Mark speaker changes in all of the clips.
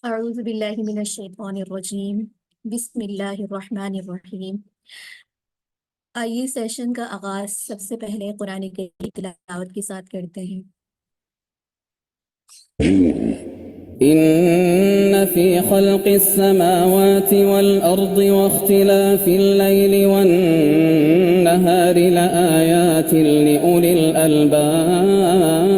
Speaker 1: اعوذ باللہ من الشیطان الرجیم، بسم اللہ الرحمن الرحیم۔ آئیے سیشن کا آغاز سب سے پہلے قرآن کی تلاوت کے ساتھ کرتے ہیں۔
Speaker 2: إن في خلق السماوات والأرض واختلاف الليل والنهار لآيات لأولي الألباب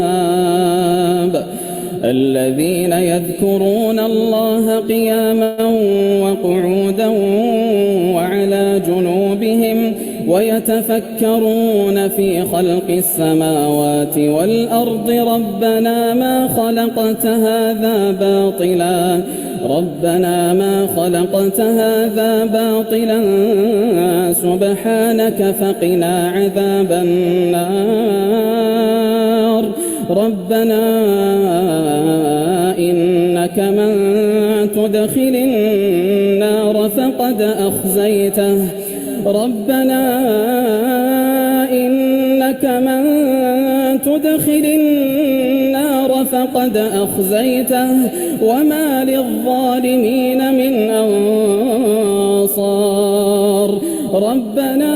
Speaker 2: الذين يذكرون الله قياما وقعودا وعلى جنوبهم ويتفكرون في خلق السماوات والأرض ربنا ما خلقت هذا باطلا سبحانك فقنا عذاب النار ربنا إنك من تدخل النار فقد أخزيته وما للظالمين من أنصار ربنا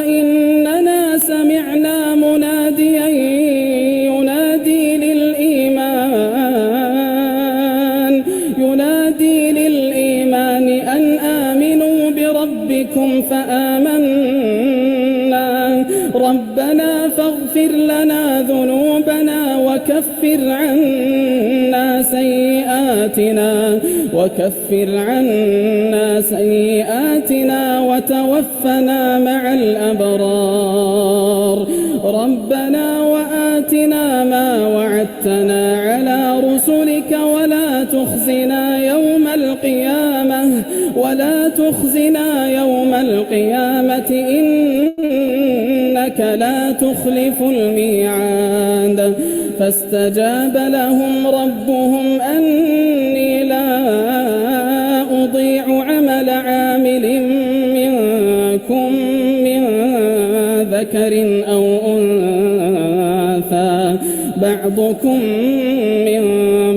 Speaker 2: إننا سمعنا مناديا ينادي للإيمان أن آمنوا بربكم فآمنا ربنا فاغفر لنا ذنوبنا وكفر عنا سيئاتنا وتوفنا مع الأبرار ربنا وآتنا ما وعدتنا على رسلك ولا تخزنا يوم القيامة إنك لا تخلف الميعاد فاستجاب لهم ربهم أني لا أضيع عمل عامل منكم من ذكر أو أنثى بعضكم من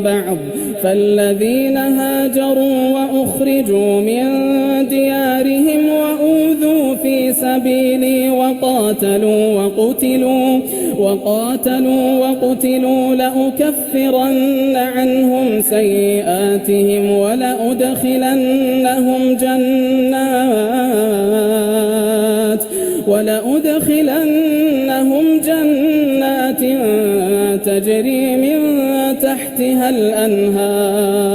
Speaker 2: بعض فالذين هاجروا وأخرجوا من ديارهم وأوذوا في سبيلي وقاتلوا لأكفرن عنهم سيئاتهم ولأدخلنهم جنات تجري من تحتها الأنهار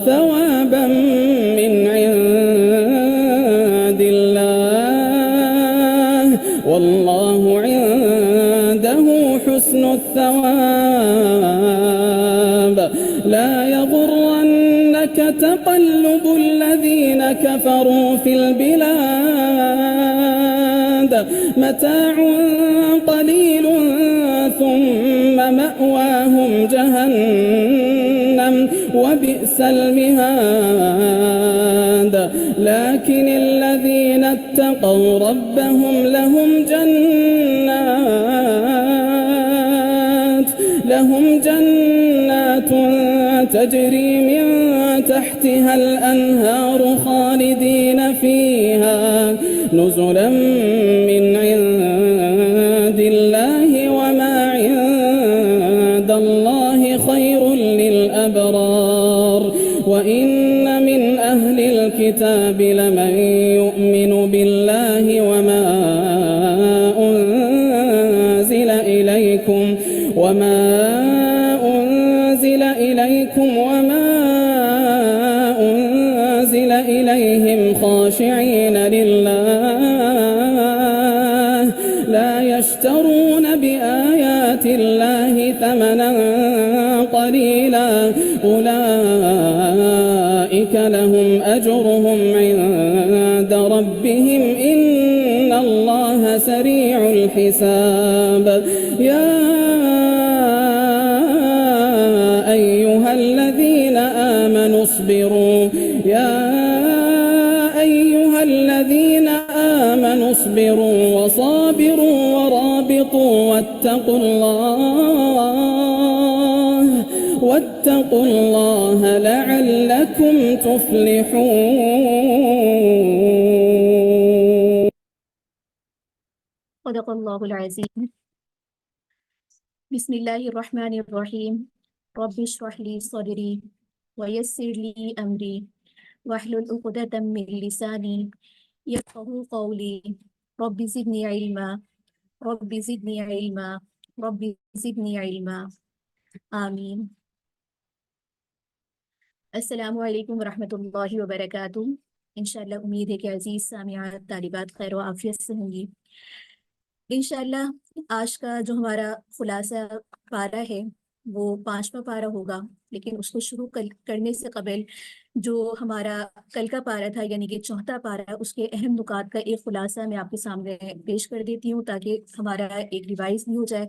Speaker 2: ثوابا من عند الله والله عنده حسن الثواب لا يغرنك تقلب الذين كفروا في البلاد متاع قليل ثم مأواهم جهنم وبئس المهاد لكن الذين اتقوا ربهم لهم جنات تجري من تحتها الأنهار خالدين فيها نزلا من عند الله وما عند الله خير للأبرار وإن من أهل الكتاب لمن يؤمن بالله وما أنزل إليكم وما أنزل إليهم خاشعين لله لا يشترون بآيات الله ثمنا قليلا أولئك لهم أجرهم عند ربهم إن الله سريع الحساب يا أيها الذين آمنوا اصبروا وصابروا ورابطوا واتقوا الله لعلكم تفلحون.
Speaker 1: صدق اللہ العظیم. بسم اللہ الرحمن الرحیم. رب اشرح لی صدری ویسر لی امری واحلل عقدۃ من لسانی یفقهوا قولی. رب زدنی علما رب زدنی علما رب زدنی علما. آمین. السلام علیکم ورحمۃ اللہ وبرکاتہ. انشاءاللہ امید ہے کہ عزیز سامعات طالبات خیر و عافیت سے ہوں گی. انشاءاللہ آج کا جو ہمارا خلاصہ پارہ ہے وہ 5واں پارہ ہوگا، لیکن اس کو شروع کرنے سے قبل جو ہمارا کل کا پارہ تھا یعنی کہ 4تھا پارہ، اس کے اہم نکات کا ایک خلاصہ میں آپ کے سامنے پیش کر دیتی ہوں تاکہ ہمارا ایک ریوائز بھی ہو جائے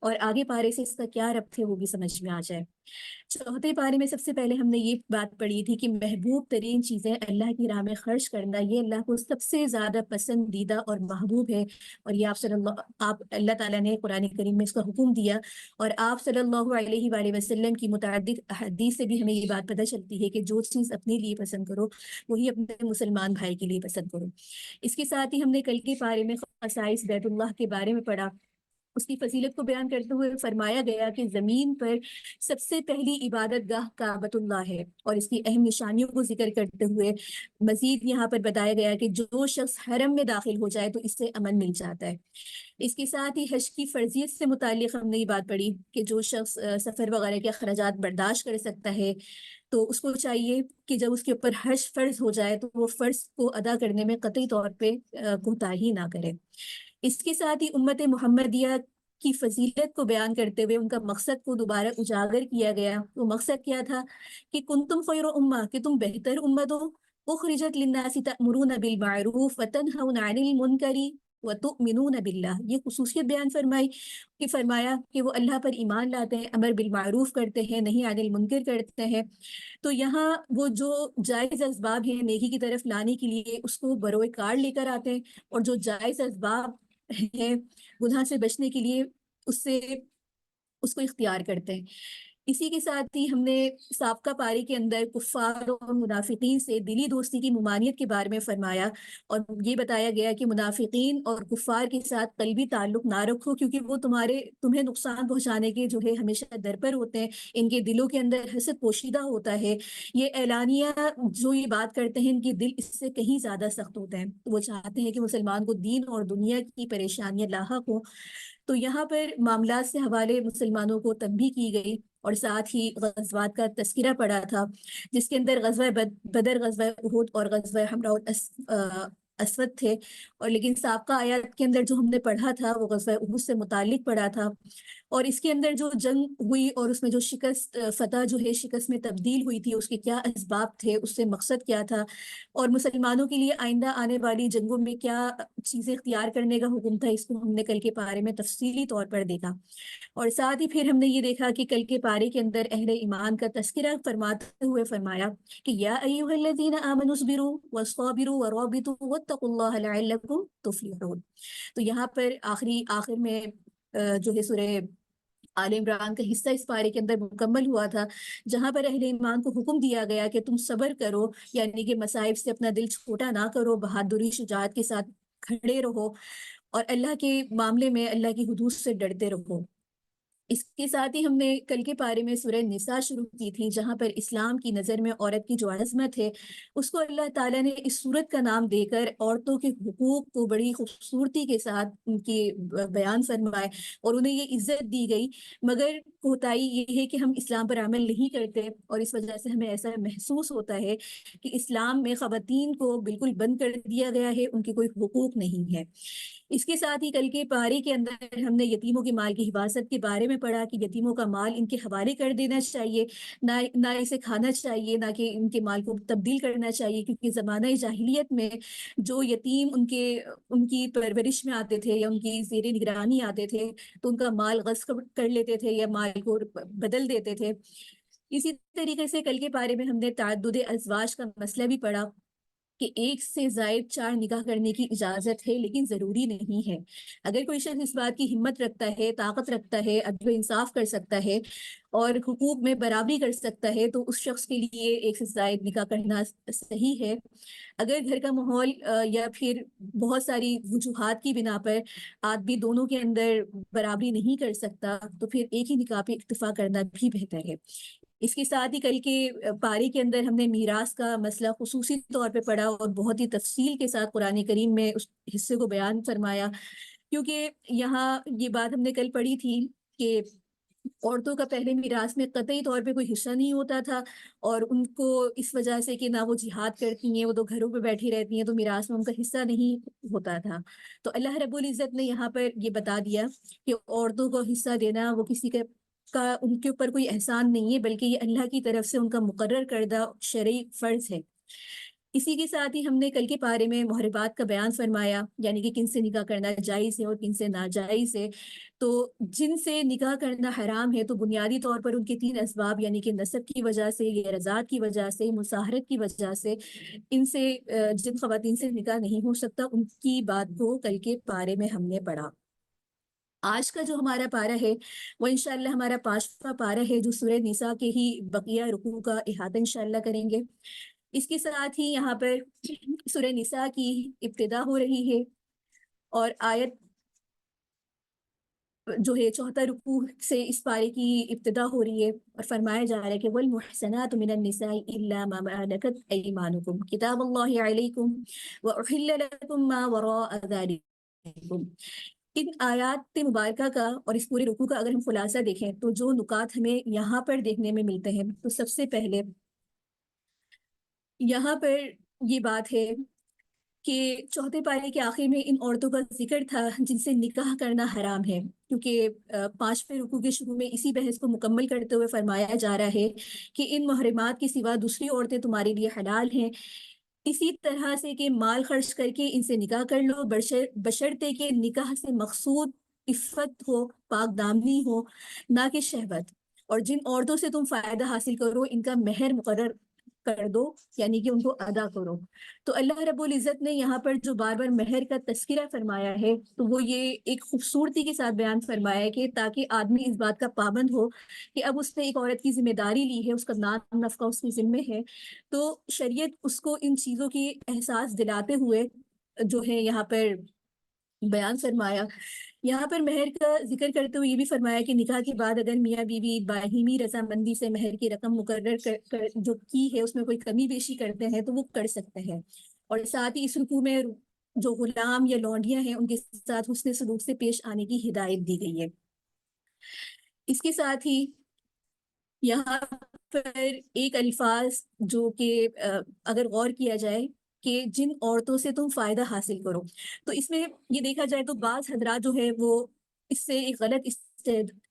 Speaker 1: اور آگے پارے سے اس کا کیا ربط ہے وہ بھی سمجھ میں آ جائے. 4تھے پارے میں سب سے پہلے ہم نے یہ بات پڑھی تھی کہ محبوب ترین چیزیں اللہ کی راہ میں خرچ کرنا یہ اللہ کو سب سے زیادہ پسندیدہ اور محبوب ہے، اور یہ آپ اللہ تعالیٰ نے قرآن کریم میں اس کا حکم دیا، اور آپ صلی اللہ علیہ وآلہ وسلم کی متعدد احادیث سے بھی ہمیں یہ بات پتہ چلتی ہے کہ جو چیز اپنے لیے پسند کرو وہی اپنے مسلمان بھائی کے لیے پسند کرو. اس کے ساتھ ہی ہم نے کل کے پارے میں خصائص بیت اللہ کے بارے میں پڑھا. اس کی فضیلت کو بیان کرتے ہوئے فرمایا گیا کہ زمین پر سب سے پہلی عبادت گاہ کعبۃ اللہ ہے، اور اس کی اہم نشانیوں کو ذکر کرتے ہوئے مزید یہاں پر بتایا گیا کہ جو شخص حرم میں داخل ہو جائے تو اس سے امن مل جاتا ہے. اس کے ساتھ ہی حج کی فرضیت سے متعلق ہم نے یہ بات پڑھی کہ جو شخص سفر وغیرہ کے اخراجات برداشت کر سکتا ہے تو اس کو چاہیے کہ جب اس کے اوپر حج فرض ہو جائے تو وہ فرض کو ادا کرنے میں قطعی طور پہ کوتاہی نہ کرے. اس کے ساتھ ہی امت محمدیہ کی فضیلت کو بیان کرتے ہوئے ان کا مقصد کو دوبارہ اجاگر کیا گیا. وہ مقصد کیا تھا کہ کنتم خیر امہ، کہ تم بہتر امت ہو، اخرجت للناس تأمرون بالمعروف وتنہون عن المنکر وتؤمنون باللہ. یہ خصوصیت بیان فرمایا کہ وہ اللہ پر ایمان لاتے ہیں، امر بالمعروف کرتے ہیں، نہیں عن المنکر کرتے ہیں. تو یہاں وہ جو جائز اسباب ہیں نیکی کی طرف لانے کے لیے اس کو بروئے کار لے کر آتے ہیں، اور جو جائز اسباب ہیں گناہ سے بچنے کے لیے اس کو اختیار کرتے ہیں. اسی کے ساتھ ہی ہم نے سابقہ پاری کے اندر کفار اور منافقین سے دلی دوستی کی ممانعت کے بارے میں فرمایا، اور یہ بتایا گیا کہ منافقین اور کفار کے ساتھ قلبی تعلق نہ رکھو، کیونکہ وہ تمہیں نقصان پہنچانے کے جو ہے ہمیشہ درپر ہوتے ہیں. ان کے دلوں کے اندر حسد پوشیدہ ہوتا ہے. یہ اعلانیہ جو یہ بات کرتے ہیں ان کے دل اس سے کہیں زیادہ سخت ہوتے ہیں. وہ چاہتے ہیں کہ مسلمان کو دین اور دنیا کی پریشانیاں لاحق ہوں. تو یہاں پر معاملات سے حوالے مسلمانوں کو تنبیہ کی گئی، اور ساتھ ہی غزوات کا تذکرہ پڑا تھا جس کے اندر غزوہ بدر، غزوہ احد اور غزوہ حمراء اسود تھے. اور لیکن سابقہ آیات کے اندر جو ہم نے پڑھا تھا وہ غزوہ احد سے متعلق پڑھا تھا، اور اس کے اندر جو جنگ ہوئی اور اس میں جو فتح جو ہے شکست میں تبدیل ہوئی تھی، اس کے کیا اسباب تھے، اس سے مقصد کیا تھا، اور مسلمانوں کے لیے آئندہ آنے والی جنگوں میں کیا چیزیں اختیار کرنے کا حکم تھا، اس کو ہم نے کل کے پارے میں تفصیلی طور پر دیکھا. اور ساتھ ہی پھر ہم نے یہ دیکھا کہ کل کے پارے کے اندر اہل ایمان کا تذکرہ فرماتے ہوئے فرمایا کہ یا ایھا الذین آمنوا اصبروا وصابروا ورابطوا واتقوا اللہ لعلکم تفلحون. تو یہاں پر آخر میں جو ہے سورہ آل عمران کا حصہ اس پارے کے اندر مکمل ہوا تھا، جہاں پر اہل ایمان کو حکم دیا گیا کہ تم صبر کرو، یعنی کہ مصائب سے اپنا دل چھوٹا نہ کرو، بہادری شجاعت کے ساتھ کھڑے رہو، اور اللہ کے معاملے میں اللہ کی حدود سے ڈرتے رہو. اس کے ساتھ ہی ہم نے کل کے پارے میں سورہ نساء شروع کی تھی، جہاں پر اسلام کی نظر میں عورت کی جو عظمت ہے اس کو اللہ تعالیٰ نے اس صورت کا نام دے کر عورتوں کے حقوق کو بڑی خوبصورتی کے ساتھ ان کی بیان فرمائے اور انہیں یہ عزت دی گئی. مگر کوتاہی یہ ہے کہ ہم اسلام پر عمل نہیں کرتے، اور اس وجہ سے ہمیں ایسا محسوس ہوتا ہے کہ اسلام میں خواتین کو بالکل بند کر دیا گیا ہے، ان کے کوئی حقوق نہیں ہے. اس کے ساتھ ہی کل کے پارے کے اندر ہم نے یتیموں کے مال کی حفاظت کے بارے میں پڑھا کہ یتیموں کا مال ان کے حوالے کر دینا چاہیے، نہ اسے کھانا چاہیے، نہ کہ ان کے مال کو تبدیل کرنا چاہیے، کیونکہ زمانہ جاہلیت میں جو یتیم ان کی پرورش میں آتے تھے یا ان کی زیر نگرانی آتے تھے تو ان کا مال غصب کر لیتے تھے یا مال کو بدل دیتے تھے. اسی طریقے سے کل کے پارے میں ہم نے تعدد ازواج کا مسئلہ بھی پڑھا کہ ایک سے زائد 4 نکاح کرنے کی اجازت ہے، لیکن ضروری نہیں ہے۔ اگر کوئی شخص اس بات کی ہمت رکھتا ہے، طاقت رکھتا ہے، عدل و انصاف کر سکتا ہے اور حقوق میں برابری کر سکتا ہے، تو اس شخص کے لیے ایک سے زائد نکاح کرنا صحیح ہے۔ اگر گھر کا ماحول یا پھر بہت ساری وجوہات کی بنا پر آدمی دونوں کے اندر برابری نہیں کر سکتا، تو پھر ایک ہی نکاح پہ اکتفا کرنا بھی بہتر ہے۔ اس کے ساتھ ہی کل کے پارے کے اندر ہم نے میراث کا مسئلہ خصوصی طور پہ پڑھا اور بہت ہی تفصیل کے ساتھ قرآن کریم میں اس حصے کو بیان فرمایا، کیونکہ یہاں یہ بات ہم نے کل پڑھی تھی کہ عورتوں کا پہلے میراث میں قطعی طور پہ کوئی حصہ نہیں ہوتا تھا، اور ان کو اس وجہ سے کہ نہ وہ جہاد کرتی ہیں، وہ تو گھروں پہ بیٹھی رہتی ہیں، تو میراث میں ان کا حصہ نہیں ہوتا تھا۔ تو اللہ رب العزت نے یہاں پر یہ بتا دیا کہ عورتوں کو حصہ دینا وہ کسی کا ان کے اوپر کوئی احسان نہیں ہے، بلکہ یہ اللہ کی طرف سے ان کا مقرر کردہ شرعی فرض ہے۔ اسی کے ساتھ ہی ہم نے کل کے پارے میں محرمات کا بیان فرمایا، یعنی کہ کن سے نکاح کرنا جائز ہے اور کن سے ناجائز ہے۔ تو جن سے نکاح کرنا حرام ہے تو بنیادی طور پر ان کے 3 اسباب، یعنی کہ نسب کی وجہ سے، یا رضاعت کی وجہ سے، مساہرت کی وجہ سے، ان سے جن خواتین سے نکاح نہیں ہو سکتا، ان کی بات کو کل کے پارے میں ہم نے پڑھا۔ آج کا جو ہمارا پارہ ہے وہ انشاءاللہ ہمارا 5واں پارہ ہے، جو سورہ نساء کے ہی بقیہ رکوع کا احاطہ انشاءاللہ کریں گے۔ اس کے ساتھ ہی یہاں پر سورہ نساء کی ابتدا ہو رہی ہے، اور آیت جو ہے 4 رکوع سے اس پارے کی ابتدا ہو رہی ہے، اور فرمایا جا رہا ہے کہ والمحصنات من النساء الا ما ملكت ايمانكم كتاب الله عليكم واحل لكم ما وراء ذلكم۔ ان آیات مبارکہ کا اور اس پورے رکوع کا اگر ہم خلاصہ دیکھیں تو جو نکات ہمیں یہاں پر دیکھنے میں ملتے ہیں، تو سب سے پہلے یہاں پر یہ بات ہے کہ 4 پارے کے آخر میں ان عورتوں کا ذکر تھا جن سے نکاح کرنا حرام ہے، کیونکہ 5ویں رکوع کے شروع میں اسی بحث کو مکمل کرتے ہوئے فرمایا جا رہا ہے کہ ان محرمات کے سوا دوسری عورتیں تمہارے لیے حلال ہیں، اسی طرح سے کہ مال خرچ کر کے ان سے نکاح کر لو، بشرطے کہ نکاح سے مقصود عفت ہو، پاک دامنی ہو، نہ کہ شہوت۔ اور جن عورتوں سے تم فائدہ حاصل کرو ان کا مہر مقرر کر دو، یعنی کہ ان کو ادا کرو۔ تو اللہ رب العزت نے یہاں پر جو بار بار مہر کا تذکرہ فرمایا ہے، تو وہ یہ ایک خوبصورتی کے ساتھ بیان فرمایا ہے کہ تاکہ آدمی اس بات کا پابند ہو کہ اب اس نے ایک عورت کی ذمہ داری لی ہے، اس کا نام نفقہ اس کے ذمے ہے، تو شریعت اس کو ان چیزوں کی احساس دلاتے ہوئے جو ہے یہاں پر بیان فرمایا۔ یہاں پر مہر کا ذکر کرتے ہوئے یہ بھی فرمایا کہ نکاح کے بعد اگر میاں بیوی باہمی رضامندی سے مہر کی رقم مقرر جو کی ہے اس میں کوئی کمی بیشی کرتے ہیں تو وہ کر سکتے ہیں، اور ساتھ ہی اس رکوع میں جو غلام یا لونڈیاں ہیں ان کے ساتھ حسن سلوک سے پیش آنے کی ہدایت دی گئی ہے۔ اس کے ساتھ ہی یہاں پر ایک الفاظ جو کہ اگر غور کیا جائے کہ جن عورتوں سے تم فائدہ حاصل کرو، تو اس میں یہ دیکھا جائے تو بعض حضرات جو ہے وہ اس سے ایک غلط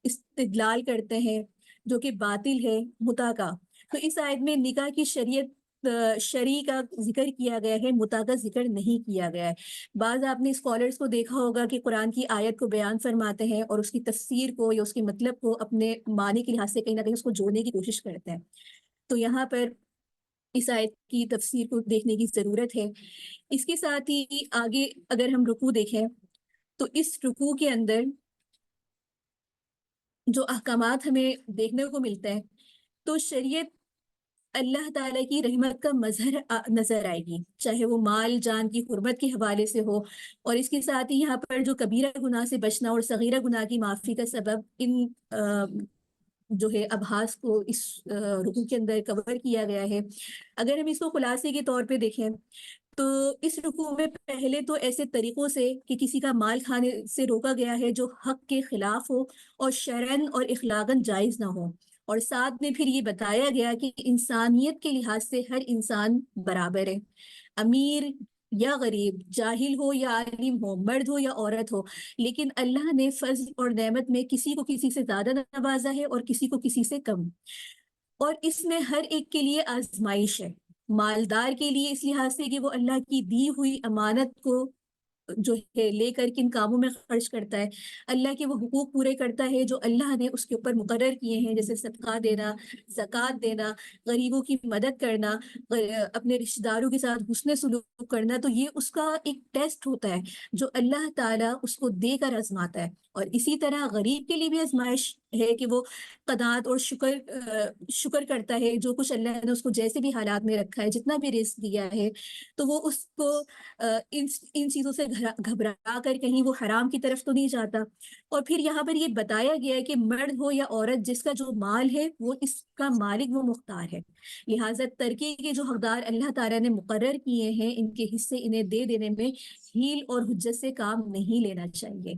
Speaker 1: استدلال کرتے ہیں جو کہ باطل ہے متع کا۔ تو اس آیت میں نکاح کی شرعی کا ذکر کیا گیا ہے، متع کا ذکر نہیں کیا گیا ہے۔ بعض آپ نے اسکالرس کو دیکھا ہوگا کہ قرآن کی آیت کو بیان فرماتے ہیں اور اس کی تفسیر کو یا اس کے مطلب کو اپنے معنی کے لحاظ سے کہیں نہ کہیں اس کو جوڑنے کی کوشش کرتے ہیں، تو یہاں پر اس آیت کی تفسیر کو دیکھنے کی ضرورت ہے۔ اس کے ساتھ ہی آگے اگر ہم رکوع دیکھیں تو اس رکوع کے اندر جو احکامات ہمیں دیکھنے کو ملتے ہیں، تو شریعت اللہ تعالیٰ کی رحمت کا مظہر نظر آئے گی، چاہے وہ مال جان کی حرمت کے حوالے سے ہو، اور اس کے ساتھ ہی یہاں پر جو کبیرہ گناہ سے بچنا اور صغیرہ گناہ کی معافی کا سبب ان جو ہے ابحاث کو اس رکوع کے اندر کور کیا گیا ہے۔ اگر ہم اس کو خلاصے کے طور پہ دیکھیں تو اس رکوع میں پہلے تو ایسے طریقوں سے کہ کسی کا مال کھانے سے روکا گیا ہے جو حق کے خلاف ہو اور شرعاً اور اخلاقاً جائز نہ ہو، اور ساتھ میں پھر یہ بتایا گیا کہ انسانیت کے لحاظ سے ہر انسان برابر ہے، امیر یا غریب، جاہل ہو یا عالم ہو، مرد ہو یا عورت ہو، لیکن اللہ نے فضل اور نعمت میں کسی کو کسی سے زیادہ نوازا ہے اور کسی کو کسی سے کم، اور اس میں ہر ایک کے لیے آزمائش ہے۔ مالدار کے لیے اس لحاظ سے کہ وہ اللہ کی دی ہوئی امانت کو جو ہے لے کر کن کاموں میں خرچ کرتا ہے، اللہ کے وہ حقوق پورے کرتا ہے جو اللہ نے اس کے اوپر مقرر کیے ہیں، جیسے صدقہ دینا، زکوٰۃ دینا، غریبوں کی مدد کرنا، اپنے رشتہ داروں کے ساتھ حسن سلوک کرنا، تو یہ اس کا ایک ٹیسٹ ہوتا ہے جو اللہ تعالیٰ اس کو دے کر آزماتا ہے۔ اور اسی طرح غریب کے لیے بھی آزمائش ہے کہ وہ قناعت اور شکر کرتا ہے، جو کچھ اللہ نے اس کو جیسے بھی حالات میں رکھا ہے، جتنا بھی رزق دیا ہے، تو وہ اس کو ان چیزوں سے گھبرا کر کہیں وہ حرام کی طرف تو نہیں جاتا۔ اور پھر یہاں پر یہ بتایا گیا ہے کہ مرد ہو یا عورت، جس کا جو مال ہے وہ اس کا مالک وہ مختار ہے، لہٰذا ترکے کے جو حقدار اللہ تعالیٰ نے مقرر کیے ہیں، ان کے حصے انہیں دے دینے میں ہیل اور حجت سے کام نہیں لینا چاہیے،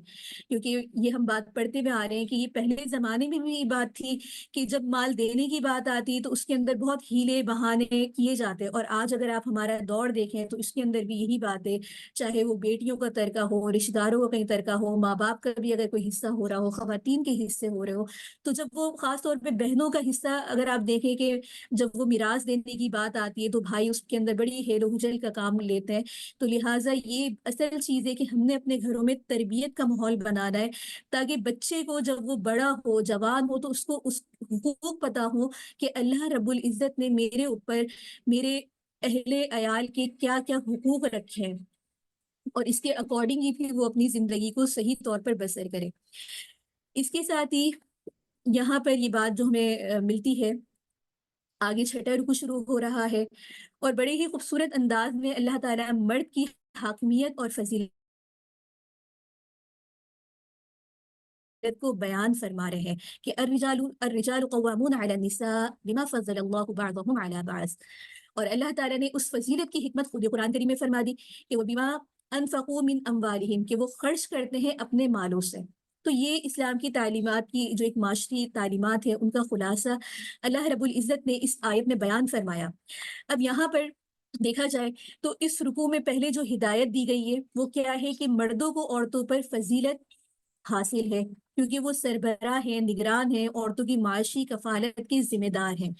Speaker 1: کیونکہ یہ ہم بات پڑھتے ہوئے آ رہے ہیں کہ یہ پہلے زمانے میں بھی یہ بات تھی کہ جب مال دینے کی بات آتی تو اس کے اندر بہت ہیلے بہانے کیے جاتے، اور آج اگر آپ ہمارا دور دیکھیں تو اس کے اندر بھی یہی بات ہے، چاہے وہ بیٹیوں کا ترکہ ہو، رشتہ داروں کا کہیں ترکہ ہو، ماں باپ کا بھی اگر کوئی حصہ ہو رہا ہو، خواتین کے حصے ہو رہے ہو، تو جب وہ خاص طور پہ بہنوں کا حصہ اگر آپ دیکھیں کہ جب وہ میراث دینے کی بات آتی ہے تو بھائی اس کے اندر بڑی ہیل و ہوجل کا کام لیتے ہیں، تو لہٰذا یہ اصل چیز ہے کہ ہم نے اپنے گھروں میں تربیت کا ماحول بنانا ہے، تاکہ بچے کو جب وہ بڑا ہو، جوان ہو، تو اس کو اس حقوق پتہ ہو کہ اللہ رب العزت نے میرے اوپر، میرے اہل عیال کے کیا کیا حقوق رکھے ہیں، اور اس کے اکارڈنگ ہی پھر وہ اپنی زندگی کو صحیح طور پر بسر کرے۔ اس کے ساتھ ہی یہاں پر یہ بات جو ہمیں ملتی ہے، آگے چھٹا رکو شروع ہو رہا ہے، اور بڑے ہی خوبصورت انداز میں اللہ تعالیٰ مرد کی حاکمیت اور فضیلت کو بیان فرما رہے ہیں کہ الرجال قوامون علی النساء بما فضل اللہ بعضهم علی بعض، اور اللہ تعالیٰ نے اس فضیلت کی حکمت خود قرآن کریم میں فرما دی کہ وہ بما انفقوا من اموالہم، کہ وہ خرچ کرتے ہیں اپنے مالوں سے۔ تو یہ اسلام کی تعلیمات کی جو ایک معاشری تعلیمات ہے، ان کا خلاصہ اللہ رب العزت نے اس آیت میں بیان فرمایا۔ اب یہاں پر دیکھا جائے تو اس رکوع میں پہلے جو ہدایت دی گئی ہے وہ کیا ہے کہ مردوں کو عورتوں پر فضیلت حاصل ہے، کیونکہ وہ سربراہ ہیں، نگران ہیں، عورتوں کی معاشی کفالت کے ذمہ دار ہیں۔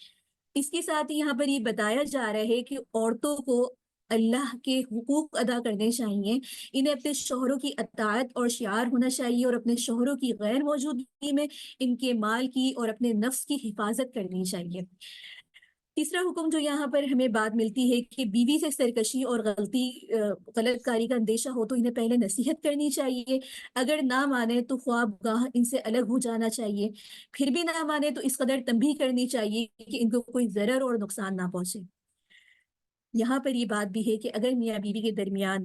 Speaker 1: اس کے ساتھ ہی یہاں پر یہ بتایا جا رہا ہے کہ عورتوں کو اللہ کے حقوق ادا کرنے چاہیے، انہیں اپنے شوہروں کی اطاعت اور شعار ہونا چاہیے، اور اپنے شوہروں کی غیر موجودگی میں ان کے مال کی اور اپنے نفس کی حفاظت کرنی چاہیے۔ تیسرا حکم جو یہاں پر ہمیں بات ملتی ہے کہ بیوی سے سرکشی اور غلط کاری کا اندیشہ ہو تو انہیں پہلے نصیحت کرنی چاہیے، اگر نہ مانے تو خواب گاہ ان سے الگ ہو جانا چاہیے، پھر بھی نہ مانے تو اس قدر تنبیہ کرنی چاہیے کہ ان کو کوئی ضرر اور نقصان نہ پہنچے۔ یہاں پر یہ بات بھی ہے کہ اگر میاں بیوی کے درمیان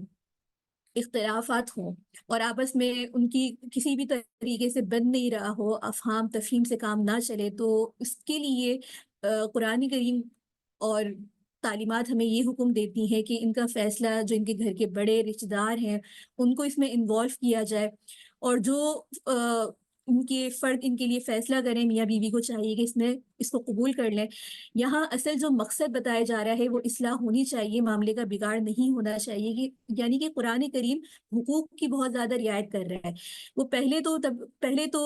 Speaker 1: اختلافات ہوں اور آپس میں ان کی کسی بھی طریقے سے بن نہیں رہا ہو، افہام تفہیم سے کام نہ چلے، تو اس کے لیے قرآن کریم اور تعلیمات ہمیں یہ حکم دیتی ہیں کہ ان کا فیصلہ جو ان کے گھر کے بڑے رشتہ دار ہیں ان کو اس میں انوالو کیا جائے، اور جو ان کے فرد ان کے لیے فیصلہ کریں، میاں بیوی کو چاہیے کہ اس کو قبول کر لیں۔ یہاں اصل جو مقصد بتایا جا رہا ہے وہ اصلاح ہونی چاہیے، معاملے کا بگاڑ نہیں ہونا چاہیے، یعنی کہ قرآن کریم حقوق کی بہت زیادہ رعایت کر رہا ہے۔ وہ پہلے تو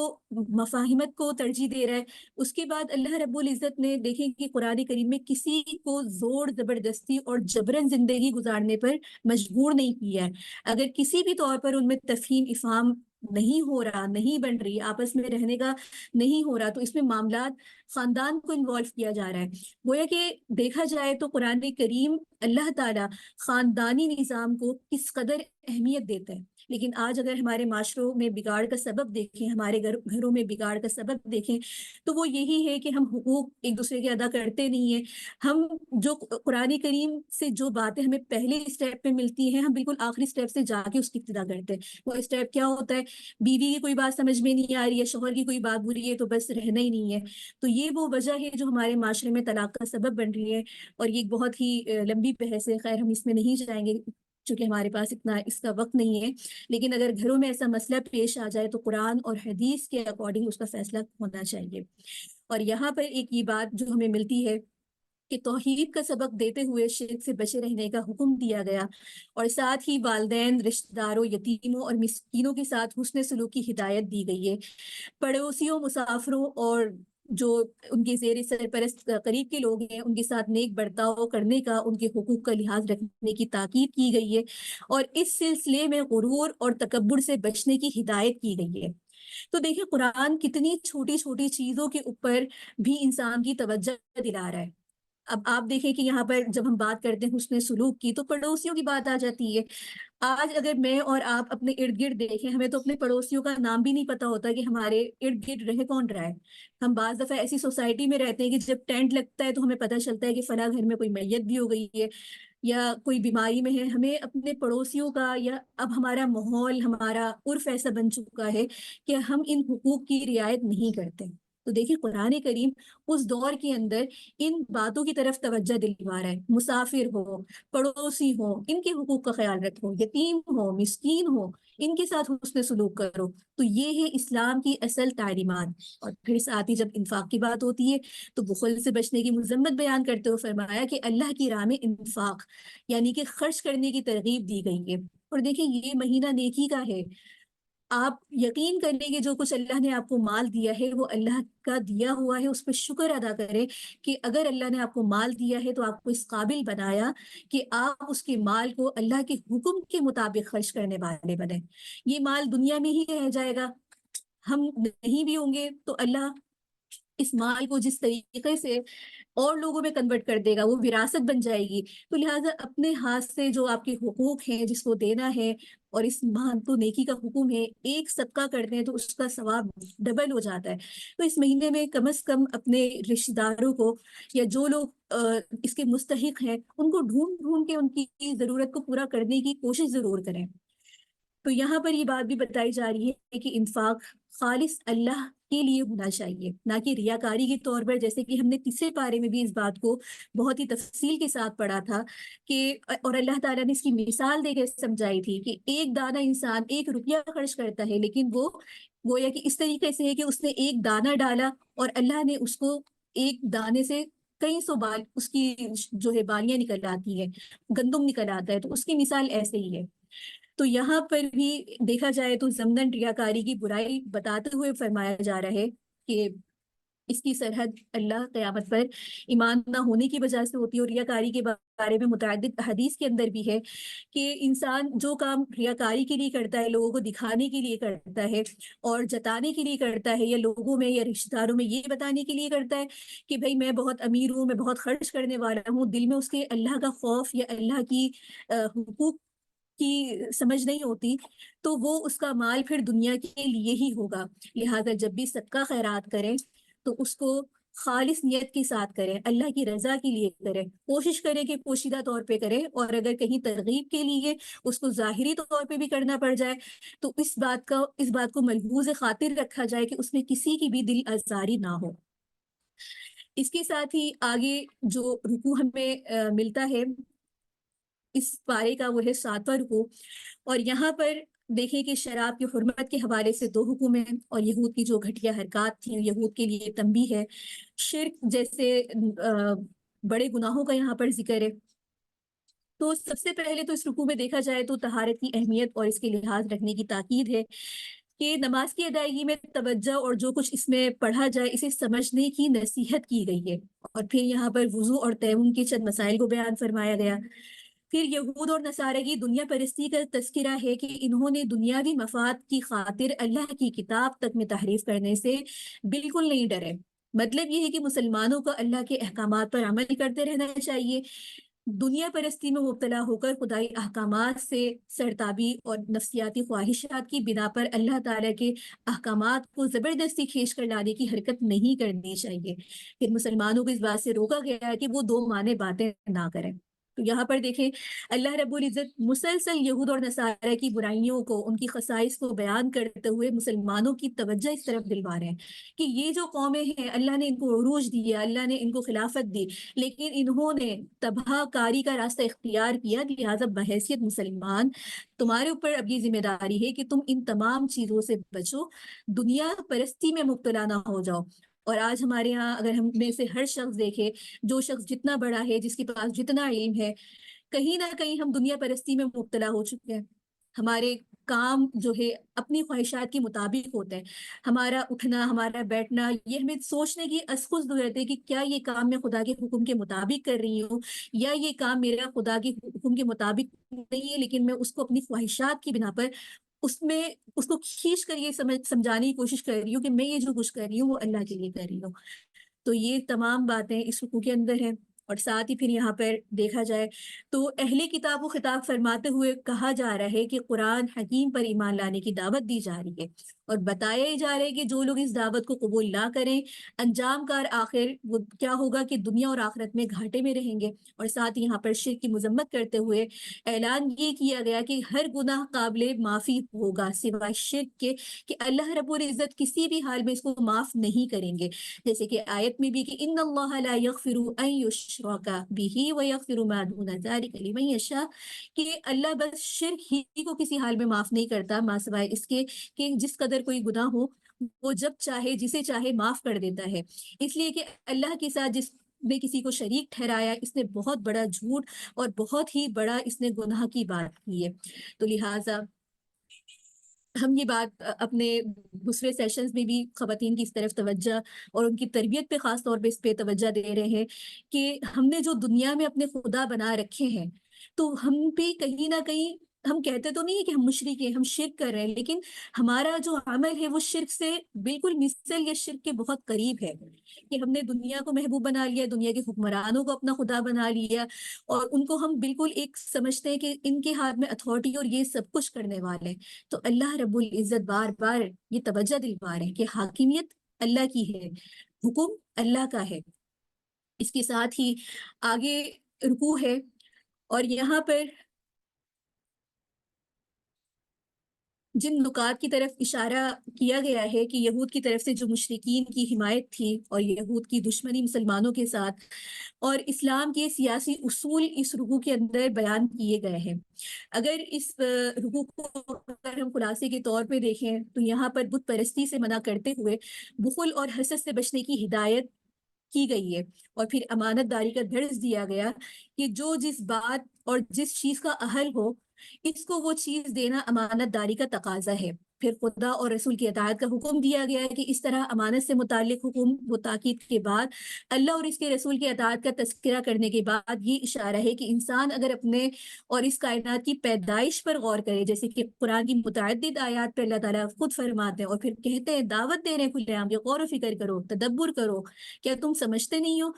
Speaker 1: مفاہمت کو ترجیح دے رہا ہے، اس کے بعد اللہ رب العزت نے دیکھیں کہ قرآن کریم میں کسی کو زور زبردستی اور جبرن زندگی گزارنے پر مجبور نہیں کیا ہے۔ اگر کسی بھی طور پر ان میں تفہیم افہام نہیں ہو رہا، نہیں بن رہی، آپس میں رہنے کا نہیں ہو رہا، تو اس میں معاملات خاندان کو انوالو کیا جا رہا ہے۔ گویا کہ دیکھا جائے تو قرآن کریم اللہ تعالیٰ خاندانی نظام کو کس قدر اہمیت دیتا ہے، لیکن آج اگر ہمارے معاشروں میں بگاڑ کا سبب دیکھیں، ہمارے گھروں میں بگاڑ کا سبب دیکھیں، تو وہ یہی ہے کہ ہم حقوق ایک دوسرے کے ادا کرتے نہیں ہیں۔ ہم جو قرآن کریم سے جو باتیں ہمیں پہلے اسٹیپ پہ ملتی ہیں، ہم بالکل آخری اسٹیپ سے جا کے اس کی ابتدا کرتے ہیں۔ وہ اسٹیپ کیا ہوتا ہے؟ بیوی کی کوئی بات سمجھ میں نہیں آ رہی ہے، شوہر کی کوئی بات بری ہے، تو بس رہنا ہی نہیں ہے۔ تو یہ وہ وجہ ہے جو ہمارے معاشرے میں طلاق کا سبب بن رہی ہے، اور یہ ایک بہت ہی لمبی بحث ہے، خیر ہم اس میں نہیں جائیں گے چونکہ ہمارے پاس اتنا اس کا وقت نہیں ہے، لیکن اگر گھروں میں ایسا مسئلہ پیش آ جائے تو قرآن اور حدیث کے اکارڈنگ اس کا فیصلہ ہونا چاہیے۔ اور یہاں پر ایک یہ بات جو ہمیں ملتی ہے کہ توحید کا سبق دیتے ہوئے شرک سے بچے رہنے کا حکم دیا گیا، اور ساتھ ہی والدین، رشتہ داروں، یتیموں اور مسکینوں کے ساتھ حسن سلوک کی ہدایت دی گئی ہے۔ پڑوسیوں، مسافروں اور جو ان کے زیر سرپرست قریب کے لوگ ہیں ان کے ساتھ نیک برتاؤ کرنے کا، ان کے حقوق کا لحاظ رکھنے کی تاکید کی گئی ہے، اور اس سلسلے میں غرور اور تکبر سے بچنے کی ہدایت کی گئی ہے۔ تو دیکھیں قرآن کتنی چھوٹی چھوٹی چیزوں کے اوپر بھی انسان کی توجہ دلا رہا ہے۔ اب آپ دیکھیں کہ یہاں پر جب ہم بات کرتے ہیں حسن سلوک کی تو پڑوسیوں کی بات آ جاتی ہے۔ آج اگر میں اور آپ اپنے ارد گرد دیکھیں، ہمیں تو اپنے پڑوسیوں کا نام بھی نہیں پتا ہوتا کہ ہمارے ارد گرد رہ کون رہا ہے۔ ہم بعض دفعہ ایسی سوسائٹی میں رہتے ہیں کہ جب ٹینٹ لگتا ہے تو ہمیں پتہ چلتا ہے کہ فلاں گھر میں کوئی میت بھی ہو گئی ہے یا کوئی بیماری میں ہے۔ ہمیں اپنے پڑوسیوں کا، یا اب ہمارا ماحول، ہمارا عرف ایسا بن چکا ہے کہ ہم ان حقوق کی رعایت نہیں کرتے۔ تو دیکھیں قرآن کریم اس دور کے اندر ان باتوں کی طرف توجہ دلوا رہا ہے۔ مسافر ہو، پڑوسی ہو، ان کے حقوق کا خیال رکھو، یتیم ہو، مسکین ہو، ان کے ساتھ حسن سلوک کرو۔ تو یہ ہے اسلام کی اصل تعلیمات۔ اور پھر ساتھ ہی جب انفاق کی بات ہوتی ہے تو بخل سے بچنے کی مذمت بیان کرتے ہوئے فرمایا کہ اللہ کی راہ میں انفاق یعنی کہ خرچ کرنے کی ترغیب دی گئی ہے۔ اور دیکھیں یہ مہینہ نیکی کا ہے۔ آپ یقین کریں کہ جو کچھ اللہ نے آپ کو مال دیا ہے وہ اللہ کا دیا ہوا ہے، اس پہ شکر ادا کریں کہ اگر اللہ نے آپ کو مال دیا ہے تو آپ کو اس قابل بنایا کہ آپ اس کے مال کو اللہ کے حکم کے مطابق خرچ کرنے والے بنیں۔ یہ مال دنیا میں ہی رہ جائے گا، ہم نہیں بھی ہوں گے تو اللہ اس مال کو جس طریقے سے اور لوگوں میں کنورٹ کر دے گا، وہ وراثت بن جائے گی۔ تو لہٰذا اپنے ہاتھ سے جو آپ کے حقوق ہیں جس کو دینا ہے، اور اس ماہ تو نیکی کا حکم ہے، ایک صدقہ کرتے ہیں تو اس کا ثواب ڈبل ہو جاتا ہے۔ تو اس مہینے میں کم از کم اپنے رشتہ داروں کو یا جو لوگ اس کے مستحق ہیں ان کو ڈھونڈ ڈھونڈ کے ان کی ضرورت کو پورا کرنے کی کوشش ضرور کریں۔ تو یہاں پر یہ بات بھی بتائی جا رہی ہے کہ انفاق خالص اللہ کے لیے ہونا چاہیے، نہ کہ ریاکاری کے طور پر، جیسے کہ ہم نے تیسرے پارے میں بھی اس بات کو بہت ہی تفصیل کے ساتھ پڑھا تھا کہ اور اللہ تعالیٰ نے اس کی مثال دے کے سمجھائی تھی کہ ایک دانہ انسان 1 روپیہ خرچ کرتا ہے، لیکن وہ گویا کہ اس طریقے سے ہے کہ اس نے ایک دانہ ڈالا اور اللہ نے اس کو ایک دانے سے کئی سو بال اس کی جو ہے بالیاں نکل آتی ہے، گندم نکل آتا ہے۔ تو اس کی مثال ایسے ہی ہے۔ تو یہاں پر بھی دیکھا جائے تو ضمن ریاکاری کی برائی بتاتے ہوئے فرمایا جا رہا ہے کہ اس کی سرحد اللہ قیامت پر ایمان نہ ہونے کی وجہ سے ہوتی ہے۔ اور ریاکاری کے بارے میں متعدد حدیث کے اندر بھی ہے کہ انسان جو کام ریاکاری کے لیے کرتا ہے، لوگوں کو دکھانے کے لیے کرتا ہے اور جتانے کے لیے کرتا ہے، یا لوگوں میں یا رشتہ داروں میں یہ بتانے کے لیے کرتا ہے کہ بھئی میں بہت امیر ہوں، میں بہت خرچ کرنے والا ہوں، دل میں اس کے اللہ کا خوف یا اللہ کی حقوق کی سمجھ نہیں ہوتی، تو وہ اس کا مال پھر دنیا کے لیے ہی ہوگا۔ لہٰذا جب بھی صدقہ خیرات کریں تو اس کو خالص نیت کے ساتھ کریں، اللہ کی رضا کے لیے کریں، کوشش کریں کہ پوشیدہ طور پہ کریں، اور اگر کہیں ترغیب کے لیے اس کو ظاہری طور پہ بھی کرنا پڑ جائے تو اس بات کو ملحوظ خاطر رکھا جائے کہ اس میں کسی کی بھی دل آزاری نہ ہو۔ اس کے ساتھ ہی آگے جو رکوع ہمیں ملتا ہے اس پارے کا، وہ ہے 7واں رکوع، اور یہاں پر دیکھیں کہ شراب کی حرمت کے حوالے سے 2 حکم ہیں، اور یہود کی جو گھٹیا حرکات تھیں یہود کے لیے تنبیہ ہے، شرک جیسے بڑے گناہوں کا یہاں پر ذکر ہے۔ تو سب سے پہلے تو اس رکوع میں دیکھا جائے تو طہارت کی اہمیت اور اس کے لحاظ رکھنے کی تاکید ہے کہ نماز کی ادائیگی میں توجہ اور جو کچھ اس میں پڑھا جائے اسے سمجھنے کی نصیحت کی گئی ہے۔ اور پھر یہاں پر وضو اور تیمم کے چند مسائل کو بیان فرمایا گیا۔ پھر یہود اور نصارہ کی دنیا پرستی کا تذکرہ ہے کہ انہوں نے دنیاوی مفاد کی خاطر اللہ کی کتاب تک میں تحریف کرنے سے بالکل نہیں ڈرے۔ مطلب یہ ہے کہ مسلمانوں کو اللہ کے احکامات پر عمل کرتے رہنا چاہیے، دنیا پرستی میں مبتلا ہو کر خدائی احکامات سے سرتابی اور نفسیاتی خواہشات کی بنا پر اللہ تعالیٰ کے احکامات کو زبردستی کھینچ کر لانے کی حرکت نہیں کرنی چاہیے۔ پھر مسلمانوں کو اس بات سے روکا گیا ہے کہ وہ 2 معنی باتیں نہ کریں۔ تو یہاں پر دیکھیں اللہ رب العزت مسلسل یہود اور نصارہ کی برائیوں کو، ان کی خصائص کو بیان کرتے ہوئے مسلمانوں کی توجہ اس طرف دلوا رہے ہیں کہ یہ جو قومیں ہیں اللہ نے ان کو عروج دیا، اللہ نے ان کو خلافت دی، لیکن انہوں نے تباہ کاری کا راستہ اختیار کیا۔ لہٰذا بحیثیت مسلمان تمہارے اوپر اب یہ ذمہ داری ہے کہ تم ان تمام چیزوں سے بچو، دنیا پرستی میں مبتلا نہ ہو جاؤ۔ اور آج ہمارے ہاں اگر ہم میں سے ہر شخص دیکھے، جو شخص جتنا بڑا ہے، جس کے پاس جتنا علم ہے، کہیں نہ کہیں ہم دنیا پرستی میں مبتلا ہو چکے ہیں۔ ہمارے کام جو ہے اپنی خواہشات کے مطابق ہوتا ہے. ہمارا اٹھنا، ہمارا بیٹھنا، یہ ہمیں سوچنے کی اسکوز دور رہتے ہیں کہ کیا یہ کام میں خدا کے حکم کے مطابق کر رہی ہوں، یا یہ کام میرا خدا کے حکم کے مطابق نہیں ہے، لیکن میں اس کو اپنی خواہشات کی بنا پر اس کو کھینچ کر یہ سمجھانے کی کوشش کر رہی ہوں کہ میں یہ جو کچھ کر رہی ہوں وہ اللہ کے لیے کر رہی ہوں. تو یہ تمام باتیں اس رکوع کے اندر ہیں. اور ساتھ ہی پھر یہاں پر دیکھا جائے تو اہل کتاب کو خطاب فرماتے ہوئے کہا جا رہا ہے کہ قرآن حکیم پر ایمان لانے کی دعوت دی جا رہی ہے، اور بتایا ہی جا رہا ہے کہ جو لوگ اس دعوت کو قبول نہ کریں، انجام کار آخر وہ کیا ہوگا کہ دنیا اور آخرت میں گھاٹے میں رہیں گے. اور ساتھ ہی یہاں پر شرک کی مذمت کرتے ہوئے اعلان یہ کیا گیا کہ ہر گناہ قابل معافی ہوگا سوائے شرک کے، کہ اللہ رب العزت کسی بھی حال میں اس کو معاف نہیں کریں گے. جیسے کہ آیت میں بھی کہ ان اللہ لا یغفر ان یشرک بہ ویغفر ما دون ذلک لمن یشاء، کہ اللہ بس شرک ہی کو کسی حال میں معاف نہیں کرتا ما سوائے اس کے کہ جس قدر کوئی گناہ ہو وہ جب چاہے جسے چاہے معاف کر دیتا ہے. اس لیے کہ اللہ کے ساتھ جس نے کسی کو شریک ٹھہرایا اس نے بہت بڑا جھوٹ اور بہت ہی بڑا اس نے گناہ کی بات کی ہے. تو لہٰذا ہم یہ بات اپنے دوسرے سیشنز میں بھی خواتین کی اس طرف توجہ اور ان کی تربیت پہ خاص طور پہ اس پہ توجہ دے رہے ہیں کہ ہم نے جو دنیا میں اپنے خدا بنا رکھے ہیں تو ہم بھی کہیں نہ کہیں، ہم کہتے تو نہیں ہے کہ ہم مشرک ہیں، ہم شرک کر رہے ہیں، لیکن ہمارا جو عمل ہے وہ شرک سے بالکل مثل یا شرک کے بہت قریب ہے کہ ہم نے دنیا کو محبوب بنا لیا، دنیا کے حکمرانوں کو اپنا خدا بنا لیا، اور ان کو ہم بالکل ایک سمجھتے ہیں کہ ان کے ہاتھ میں اتھارٹی اور یہ سب کچھ کرنے والے ہیں. تو اللہ رب العزت بار بار یہ توجہ دلوا رہے ہیں کہ حاکمیت اللہ کی ہے، حکم اللہ کا ہے. اس کے ساتھ ہی آگے رکوع ہے، اور یہاں پر جن نکات کی طرف اشارہ کیا گیا ہے کہ یہود کی طرف سے جو مشرکین کی حمایت تھی اور یہود کی دشمنی مسلمانوں کے ساتھ، اور اسلام کے سیاسی اصول اس رکوع کے اندر بیان کیے گئے ہیں. اگر اس رکوع کو اگر ہم خلاصے کے طور پہ دیکھیں تو یہاں پر بت پرستی سے منع کرتے ہوئے بخل اور حسد سے بچنے کی ہدایت کی گئی ہے، اور پھر امانت داری کا درس دیا گیا کہ جو جس بات اور جس چیز کا اہل ہو اس کو وہ چیز دینا امانت داری کا تقاضا ہے. پھر خدا اور رسول کی اطاعت کا حکم دیا گیا ہے کہ اس طرح امانت سے متعلق حکم و تاکید کے بعد اللہ اور اس کے رسول کی اطاعت کا تذکرہ کرنے کے بعد یہ اشارہ ہے کہ انسان اگر اپنے اور اس کائنات کی پیدائش پر غور کرے، جیسے کہ قرآن کی متعدد آیات پہ اللہ تعالیٰ خود فرماتے ہیں اور پھر کہتے ہیں، دعوت دے رہے ہیں کھلے عام کہ غور و فکر کرو، تدبر کرو، کیا تم سمجھتے نہیں ہو؟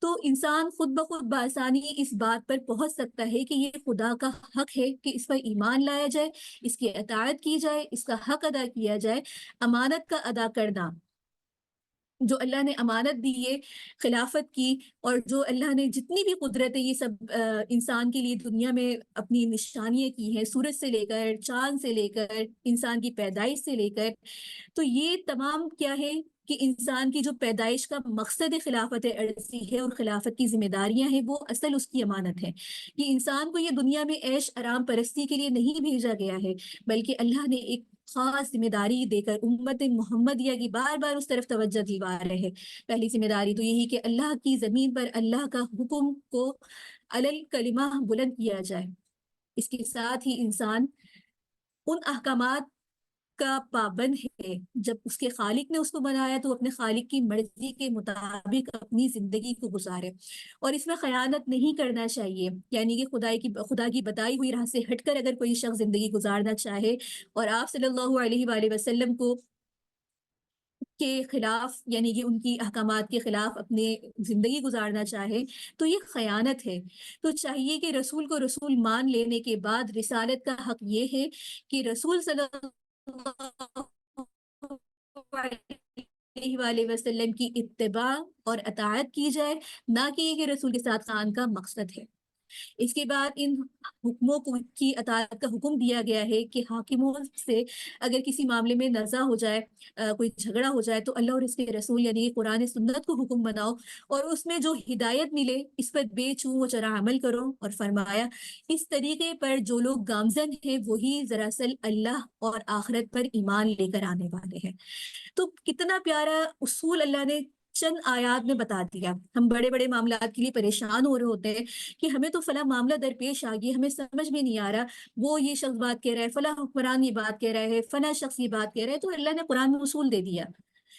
Speaker 1: تو انسان خود بخود بآسانی اس بات پر پہنچ سکتا ہے کہ یہ خدا کا حق ہے کہ اس پر ایمان لایا جائے، اس کی اطاعت کی جائے، اس کا حق ادا کیا جائے. امانت کا ادا کرنا، جو اللہ نے امانت دی ہے خلافت کی، اور جو اللہ نے جتنی بھی قدرت ہے یہ سب انسان کے لیے دنیا میں اپنی نشانیاں کی ہیں، سورج سے لے کر چاند سے لے کر انسان کی پیدائش سے لے کر، تو یہ تمام کیا ہے کہ انسان کی جو پیدائش کا مقصد خلافت عرضی ہے اور خلافت کی ذمہ داریاں ہیں وہ اصل اس کی امانت ہے. کہ انسان کو یہ دنیا میں عیش آرام پرستی کے لیے نہیں بھیجا گیا ہے، بلکہ اللہ نے ایک خاص ذمہ داری دے کر امت محمدیہ کی بار بار اس طرف توجہ دلوا رہے ہیں. پہلی ذمہ داری تو یہی کہ اللہ کی زمین پر اللہ کا حکم کو علل کلمہ بلند کیا جائے. اس کے ساتھ ہی انسان ان احکامات کا پابند ہے، جب اس کے خالق نے اس کو بنایا تو اپنے خالق کی مرضی کے مطابق اپنی زندگی کو گزارے، اور اس میں خیانت نہیں کرنا چاہیے. یعنی کہ خدا کی بتائی ہوئی راہ سے ہٹ کر اگر کوئی شخص زندگی گزارنا چاہے اور آپ صلی اللہ علیہ وآلہ وسلم کو کے خلاف، یعنی کہ ان کی احکامات کے خلاف اپنے زندگی گزارنا چاہے تو یہ خیانت ہے. تو چاہیے کہ رسول کو رسول مان لینے کے بعد رسالت کا حق یہ ہے کہ رسول صلی اللہ علیہ وآلہ وسلم کی اتباع اور اطاعت کی جائے، نہ کہ یہ کہ رسول کے ساتھ خان کا مقصد ہے. اس کے بعد ان حکموں کی اطاعت کا حکم دیا گیا ہے کہ حاکموں سے اگر کسی معاملے میں نزاع ہو جائے، کوئی جھگڑا ہو جائے، تو اللہ اور اس کے رسول یعنی قرآن سنت کو حکم بناؤ اور اس میں جو ہدایت ملے اس پر بے چوں و چرا عمل کرو. اور فرمایا اس طریقے پر جو لوگ گامزن ہیں وہی دراصل اللہ اور آخرت پر ایمان لے کر آنے والے ہیں. تو کتنا پیارا اصول اللہ نے چند آیات میں بتا دیا. ہم بڑے بڑے معاملات کے لیے پریشان ہو رہے ہوتے ہیں کہ ہمیں تو فلاں معاملہ درپیش آ گیا، ہمیں سمجھ میں نہیں آ رہا، وہ یہ شخص بات کہہ رہا ہے، فلاں حکمران یہ بات کہہ رہا ہے، فلاں شخص یہ بات کہہ رہا ہے. تو اللہ نے قرآن میں اصول دے دیا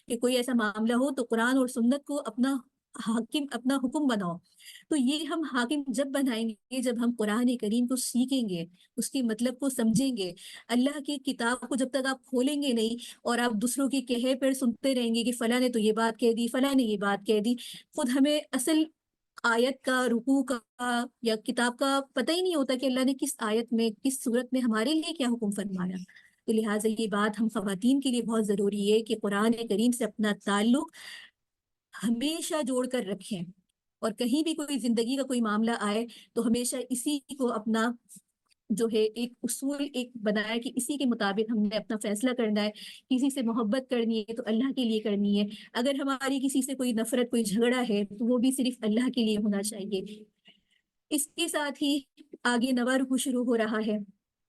Speaker 1: کہ کوئی ایسا معاملہ ہو تو قرآن اور سنت کو اپنا حاکم، اپنا حکم بناؤ. تو یہ ہم حاکم جب بنائیں گے جب ہم قرآن کریم کو سیکھیں گے، اس کے مطلب کو سمجھیں گے. اللہ کی کتاب کو جب تک آپ کھولیں گے نہیں اور آپ دوسروں کی کہے پر سنتے رہیں گے کہ فلاں نے تو یہ بات کہہ دی، فلاں نے یہ بات کہہ دی، خود ہمیں اصل آیت کا، رکوع کا یا کتاب کا پتہ ہی نہیں ہوتا کہ اللہ نے کس آیت میں، کس صورت میں ہمارے لیے کیا حکم فرمایا. تو لہٰذا یہ بات ہم خواتین کے لیے بہت ضروری ہے کہ قرآن کریم سے اپنا تعلق ہمیشہ جوڑ کر رکھیں، اور کہیں بھی کوئی زندگی کا کوئی معاملہ آئے تو ہمیشہ اسی کو اپنا جو ہے ایک اصول ایک بنایا کہ اسی کے مطابق ہم نے اپنا فیصلہ کرنا ہے. کسی سے محبت کرنی ہے تو اللہ کے لیے کرنی ہے. اگر ہماری کسی سے کوئی نفرت، کوئی جھگڑا ہے تو وہ بھی صرف اللہ کے لیے ہونا چاہیے. اس کے ساتھ ہی آگے نواں رکوع شروع ہو رہا ہے،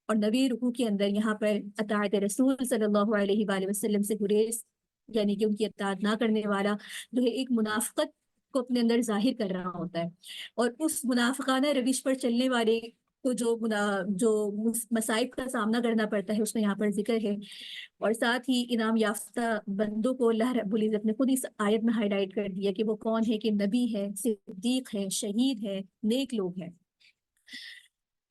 Speaker 1: اور نویں رکوع کے اندر یہاں پر اطاعت رسول صلی اللہ علیہ وآلہ وسلم سے گریز، یعنی کہ ان کی اطاعت نہ کرنے والا جو ہے ایک منافقت کو اپنے اندر ظاہر کر رہا ہوتا ہے. اور اس منافقانہ روش پر چلنے والے کو جو مصائب کا سامنا کرنا پڑتا ہے اس میں یہاں پر ذکر ہے. اور ساتھ ہی انعام یافتہ بندوں کو اللہ رب العزت نے خود اس آیت میں ہائی لائٹ کر دیا کہ وہ کون ہے، کہ نبی ہے، صدیق ہے، شہید ہے، نیک لوگ ہیں.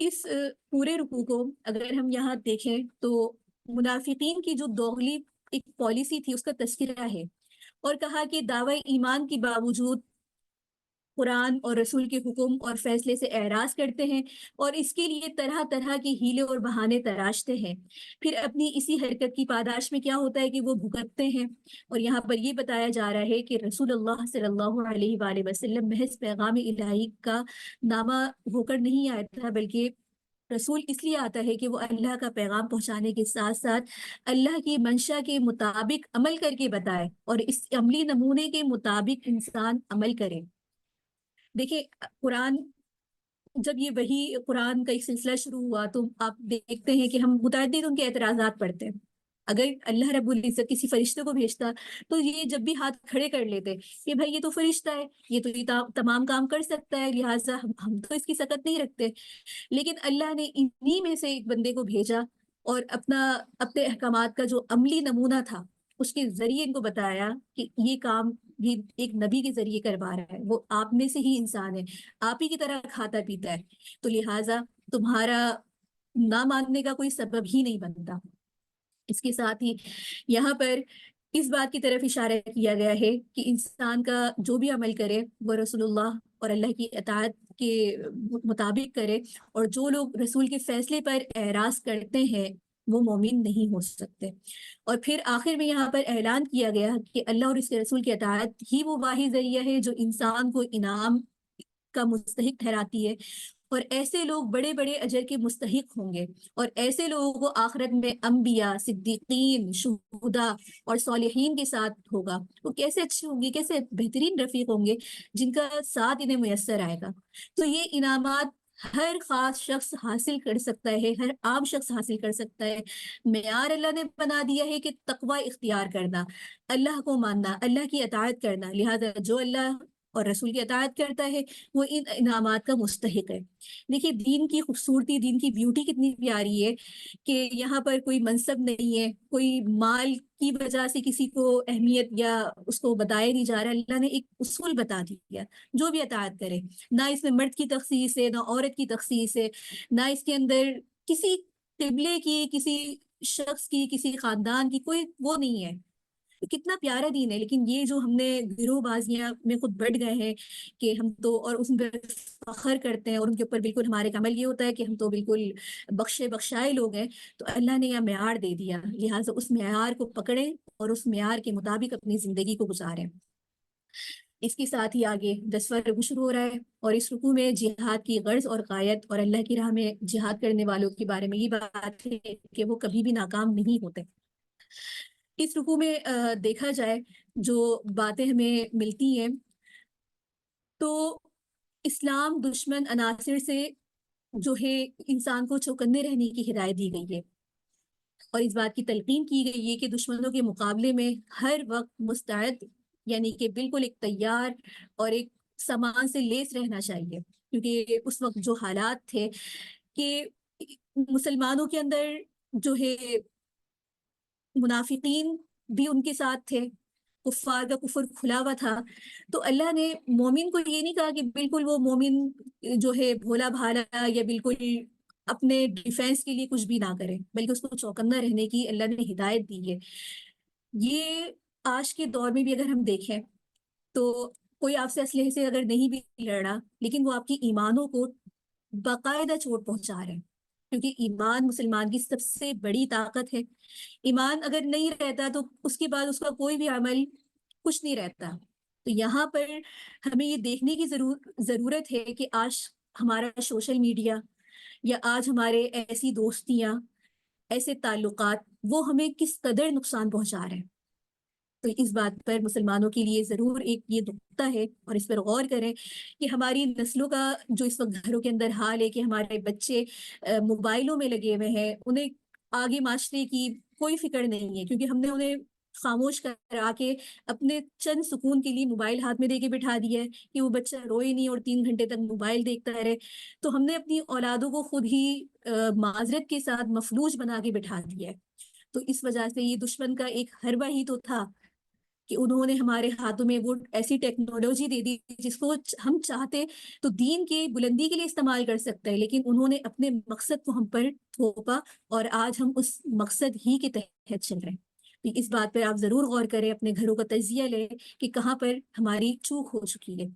Speaker 1: اس پورے رکوع کو اگر ہم یہاں دیکھیں تو منافقین کی جو دوغلی ایک پالیسی تھی اس کا تذکرہ ہے، اور کہا کہ دعوی ایمان کے باوجود قرآن اور رسول کے حکم اور فیصلے سے اعراض کرتے ہیں، اور اس کے لیے طرح طرح کی ہیلے اور بہانے تراشتے ہیں. پھر اپنی اسی حرکت کی پاداش میں کیا ہوتا ہے کہ وہ بھگتتے ہیں. اور یہاں پر یہ بتایا جا رہا ہے کہ رسول اللہ صلی اللہ علیہ وآلہ وسلم محض پیغام الہی کا نامہ ہو کر نہیں آیا تھا، بلکہ رسول اس لیے آتا ہے کہ وہ اللہ کا پیغام پہنچانے کے ساتھ ساتھ اللہ کی منشا کے مطابق عمل کر کے بتائے، اور اس عملی نمونے کے مطابق انسان عمل کرے. دیکھیں قرآن، جب یہ وہی قرآن کا ایک سلسلہ شروع ہوا تو آپ دیکھتے ہیں کہ ہم متعدد ان کے اعتراضات پڑھتے ہیں. اگر اللہ رب العزت کسی فرشتے کو بھیجتا تو یہ جب بھی ہاتھ کھڑے کر لیتے کہ بھائی یہ تو فرشتہ ہے، یہ تو یہ تمام کام کر سکتا ہے، لہٰذا ہم تو اس کی سکت نہیں رکھتے. لیکن اللہ نے انہی میں سے ایک بندے کو بھیجا اور اپنے احکامات کا جو عملی نمونہ تھا اس کے ذریعے ان کو بتایا کہ یہ کام بھی ایک نبی کے ذریعے کروا رہا ہے، وہ آپ میں سے ہی انسان ہے، آپ ہی کی طرح کھاتا پیتا ہے، تو لہٰذا تمہارا نہ ماننے کا کوئی سبب ہی نہیں بنتا. اس کے ساتھ ہی یہاں پر اس بات کی طرف اشارہ کیا گیا ہے کہ انسان کا جو بھی عمل کرے وہ رسول اللہ اور اللہ کی اطاعت کے مطابق کرے، اور جو لوگ رسول کے فیصلے پر اعراض کرتے ہیں وہ مومن نہیں ہو سکتے. اور پھر آخر میں یہاں پر اعلان کیا گیا کہ اللہ اور اس کے رسول کی اطاعت ہی وہ واحد ذریعہ ہے جو انسان کو انعام کا مستحق ٹھہراتی ہے، اور ایسے لوگ بڑے بڑے اجر کے مستحق ہوں گے. اور ایسے لوگوں کو آخرت میں انبیاء، صدیقین، شہداء اور صالحین کے ساتھ ہوگا. وہ کیسے اچھے ہوں گے، کیسے بہترین رفیق ہوں گے جن کا ساتھ انہیں میسر آئے گا. تو یہ انعامات ہر خاص شخص حاصل کر سکتا ہے، ہر عام شخص حاصل کر سکتا ہے. معیار اللہ نے بنا دیا ہے کہ تقوی اختیار کرنا، اللہ کو ماننا، اللہ کی اطاعت کرنا. لہذا جو اللہ اور رسول کی اطاعت کرتا ہے وہ ان انعامات کا مستحق ہے. دیکھیے دین کی خوبصورتی، دین کی بیوٹی کتنی پیاری ہے کہ یہاں پر کوئی منصب نہیں ہے، کوئی مال کی وجہ سے کسی کو اہمیت یا اس کو بتایا نہیں جا رہا. اللہ نے ایک اصول بتا دیا، جو بھی اطاعت کرے، نہ اس میں مرد کی تخصیص ہے، نہ عورت کی تخصیص ہے، نہ اس کے اندر کسی قبلے کی، کسی شخص کی، کسی خاندان کی کوئی وہ نہیں ہے. کتنا پیارا دین ہے. لیکن یہ جو ہم نے گروہ بازیاں میں خود بڑھ گئے ہیں کہ ہم تو، اور اس پہ فخر کرتے ہیں اور ان کے اوپر بالکل ہمارے کا عمل یہ ہوتا ہے کہ ہم تو بالکل بخشے بخشائے لوگ ہیں. تو اللہ نے یہ معیار دے دیا، لہٰذا اس معیار کو پکڑیں اور اس معیار کے مطابق اپنی زندگی کو گزاریں. اس کے ساتھ ہی آگے 10واں رکوع شروع ہو رہا ہے، اور اس رکوع میں جہاد کی غرض اور غایت اور اللہ کی راہ میں جہاد کرنے والوں کے بارے میں یہ بات ہے کہ وہ کبھی بھی ناکام نہیں ہوتے. اس رکوع میں دیکھا جائے جو باتیں ہمیں ملتی ہیں تو اسلام دشمن عناصر سے جو ہے انسان کو چوکنے رہنے کی ہدایت دی گئی ہے، اور اس بات کی تلقین کی گئی ہے کہ دشمنوں کے مقابلے میں ہر وقت مستعد یعنی کہ بالکل ایک تیار اور ایک سامان سے لیس رہنا چاہیے، کیونکہ اس وقت جو حالات تھے کہ مسلمانوں کے اندر جو ہے منافقین بھی ان کے ساتھ تھے، کفار کا کفر کھلا ہوا تھا، تو اللہ نے مومن کو یہ نہیں کہا کہ بالکل وہ مومن جو ہے بھولا بھالا یا بالکل اپنے ڈیفینس کے لیے کچھ بھی نہ کرے، بلکہ اس کو چوکندہ رہنے کی اللہ نے ہدایت دی ہے۔ یہ آج کے دور میں بھی اگر ہم دیکھیں تو کوئی آپ سے اسلحے سے اگر نہیں بھی لڑا، لیکن وہ آپ کی ایمانوں کو باقاعدہ چوٹ پہنچا رہے ہیں، کیونکہ ایمان مسلمان کی سب سے بڑی طاقت ہے۔ ایمان اگر نہیں رہتا تو اس کے بعد اس کا کوئی بھی عمل کچھ نہیں رہتا۔ تو یہاں پر ہمیں یہ دیکھنے کی ضرورت ہے کہ آج ہمارا سوشل میڈیا یا آج ہمارے ایسی دوستیاں، ایسے تعلقات، وہ ہمیں کس قدر نقصان پہنچا رہے ہیں۔ تو اس بات پر مسلمانوں کے لیے ضرور ایک یہ نقطہ ہے اور اس پر غور کریں کہ ہماری نسلوں کا جو اس وقت گھروں کے اندر حال ہے کہ ہمارے بچے موبائلوں میں لگے ہوئے ہیں، انہیں آگے معاشرے کی کوئی فکر نہیں ہے، کیونکہ ہم نے انہیں خاموش کرا کے اپنے چند سکون کے لیے موبائل ہاتھ میں دے کے بٹھا دیا ہے کہ وہ بچہ روئے نہیں اور 3 گھنٹے تک موبائل دیکھتا رہے۔ تو ہم نے اپنی اولادوں کو خود ہی معذرت کے ساتھ مفلوج بنا کے بٹھا دیا ہے۔ تو اس وجہ سے یہ دشمن کا ایک حربہ ہی تو تھا کہ انہوں نے ہمارے ہاتھوں میں وہ ایسی ٹیکنالوجی دے دی جس کو ہم چاہتے تو دین کی بلندی کے لیے استعمال کر سکتے ہیں، لیکن انہوں نے اپنے مقصد کو ہم پر تھوپا اور آج ہم اس مقصد ہی کے تحت چل رہے ہیں۔ تو اس بات پر آپ ضرور غور کریں، اپنے گھروں کا تجزیہ لیں کہ کہاں پر ہماری چوک ہو چکی ہے۔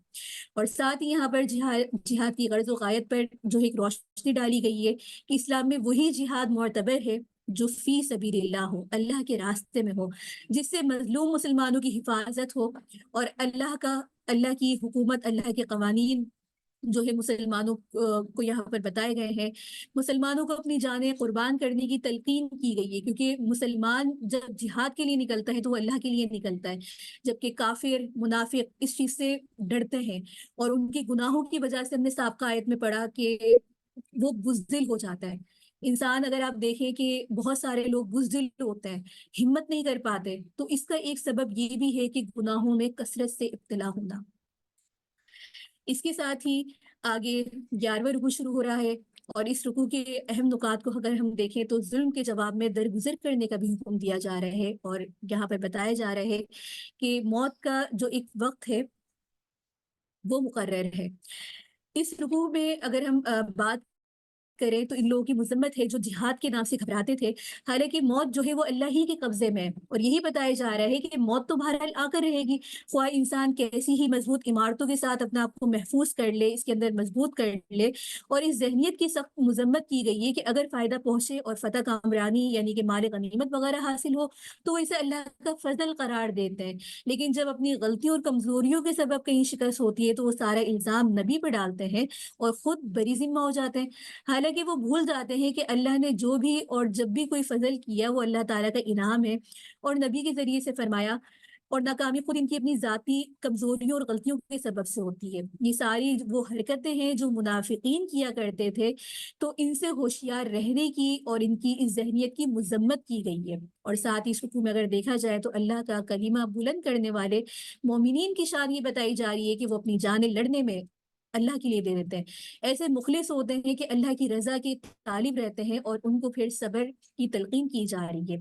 Speaker 1: اور ساتھ ہی یہاں پر جہاد کی غرض و غایت پر جو ایک روشنی ڈالی گئی ہے کہ اسلام میں وہی جہاد معتبر ہے جو فی سبیل اللہ ہو، اللہ کے راستے میں ہو، جس سے مظلوم مسلمانوں کی حفاظت ہو اور اللہ کی حکومت، اللہ کے قوانین جو ہے مسلمانوں کو یہاں پر بتائے گئے ہیں۔ مسلمانوں کو اپنی جانیں قربان کرنے کی تلقین کی گئی ہے، کیونکہ مسلمان جب جہاد کے لیے نکلتا ہے تو وہ اللہ کے لیے نکلتا ہے، جبکہ کافر منافق اس چیز سے ڈرتے ہیں اور ان کے گناہوں کی وجہ سے ہم نے سابقہ آیت میں پڑھا کہ وہ بزدل ہو جاتا ہے۔ انسان اگر آپ دیکھیں کہ بہت سارے لوگ بزدل ہوتے ہیں، ہمت نہیں کر پاتے، تو اس کا ایک سبب یہ بھی ہے کہ گناہوں میں کثرت سے ابتلا ہونا۔ اس کے ساتھ ہی آگے 11واں رکوع شروع ہو رہا ہے، اور اس رکوع کے اہم نکات کو اگر ہم دیکھیں تو ظلم کے جواب میں درگزر کرنے کا بھی حکم دیا جا رہا ہے، اور یہاں پر بتایا جا رہا ہے کہ موت کا جو ایک وقت ہے وہ مقرر ہے۔ اس رکوع میں اگر ہم بات کریں تو ان لوگوں کی مذمت ہے جو جہاد کے نام سے گھبراتے تھے، حالانکہ موت جو ہے وہ اللہ ہی کے قبضے میں ہے، اور یہی بتایا جا رہا ہے کہ موت تو بہرحال آ کر رہے گی، خواہ انسان کیسی ہی مضبوط عمارتوں کے ساتھ اپنا آپ کو محفوظ کر لے، اس کے اندر مضبوط کر لے۔ اور اس ذہنیت کی سخت مذمت کی گئی ہے کہ اگر فائدہ پہنچے اور فتح کامرانی یعنی کہ مال غنیمت وغیرہ حاصل ہو تو وہ اسے اللہ کا فضل قرار دیتے ہیں، لیکن جب اپنی غلطیوں اور کمزوریوں کے سبب کہیں شکست ہوتی ہے تو وہ سارا الزام نبی پر ڈالتے ہیں اور خود بری ذمہ ہو جاتے ہیں، حالانکہ وہ بھول جاتے ہیں کہ اللہ نے جو بھی اور جب بھی کوئی فضل کیا وہ اللہ تعالیٰ کا انعام ہے اور نبی کے ذریعے سے فرمایا، اور ناکامی خود ان کی اپنی ذاتی کمزوریوں اور غلطیوں کے سبب سے ہوتی ہے۔ یہ ساری وہ حرکتیں ہیں جو منافقین کیا کرتے تھے، تو ان سے ہوشیار رہنے کی اور ان کی اس ذہنیت کی مذمت کی گئی ہے۔ اور ساتھ ہی اس رکوع میں اگر دیکھا جائے تو اللہ کا کلمہ بلند کرنے والے مومنین کی شان یہ بتائی جا رہی ہے کہ وہ اپنی جانیں لڑنے میں اللہ کے لیے دے دیتے ہیں، ایسے مخلص ہوتے ہیں کہ اللہ کی رضا کے طالب رہتے ہیں، اور ان کو پھر صبر کی تلقین کی جا رہی ہے۔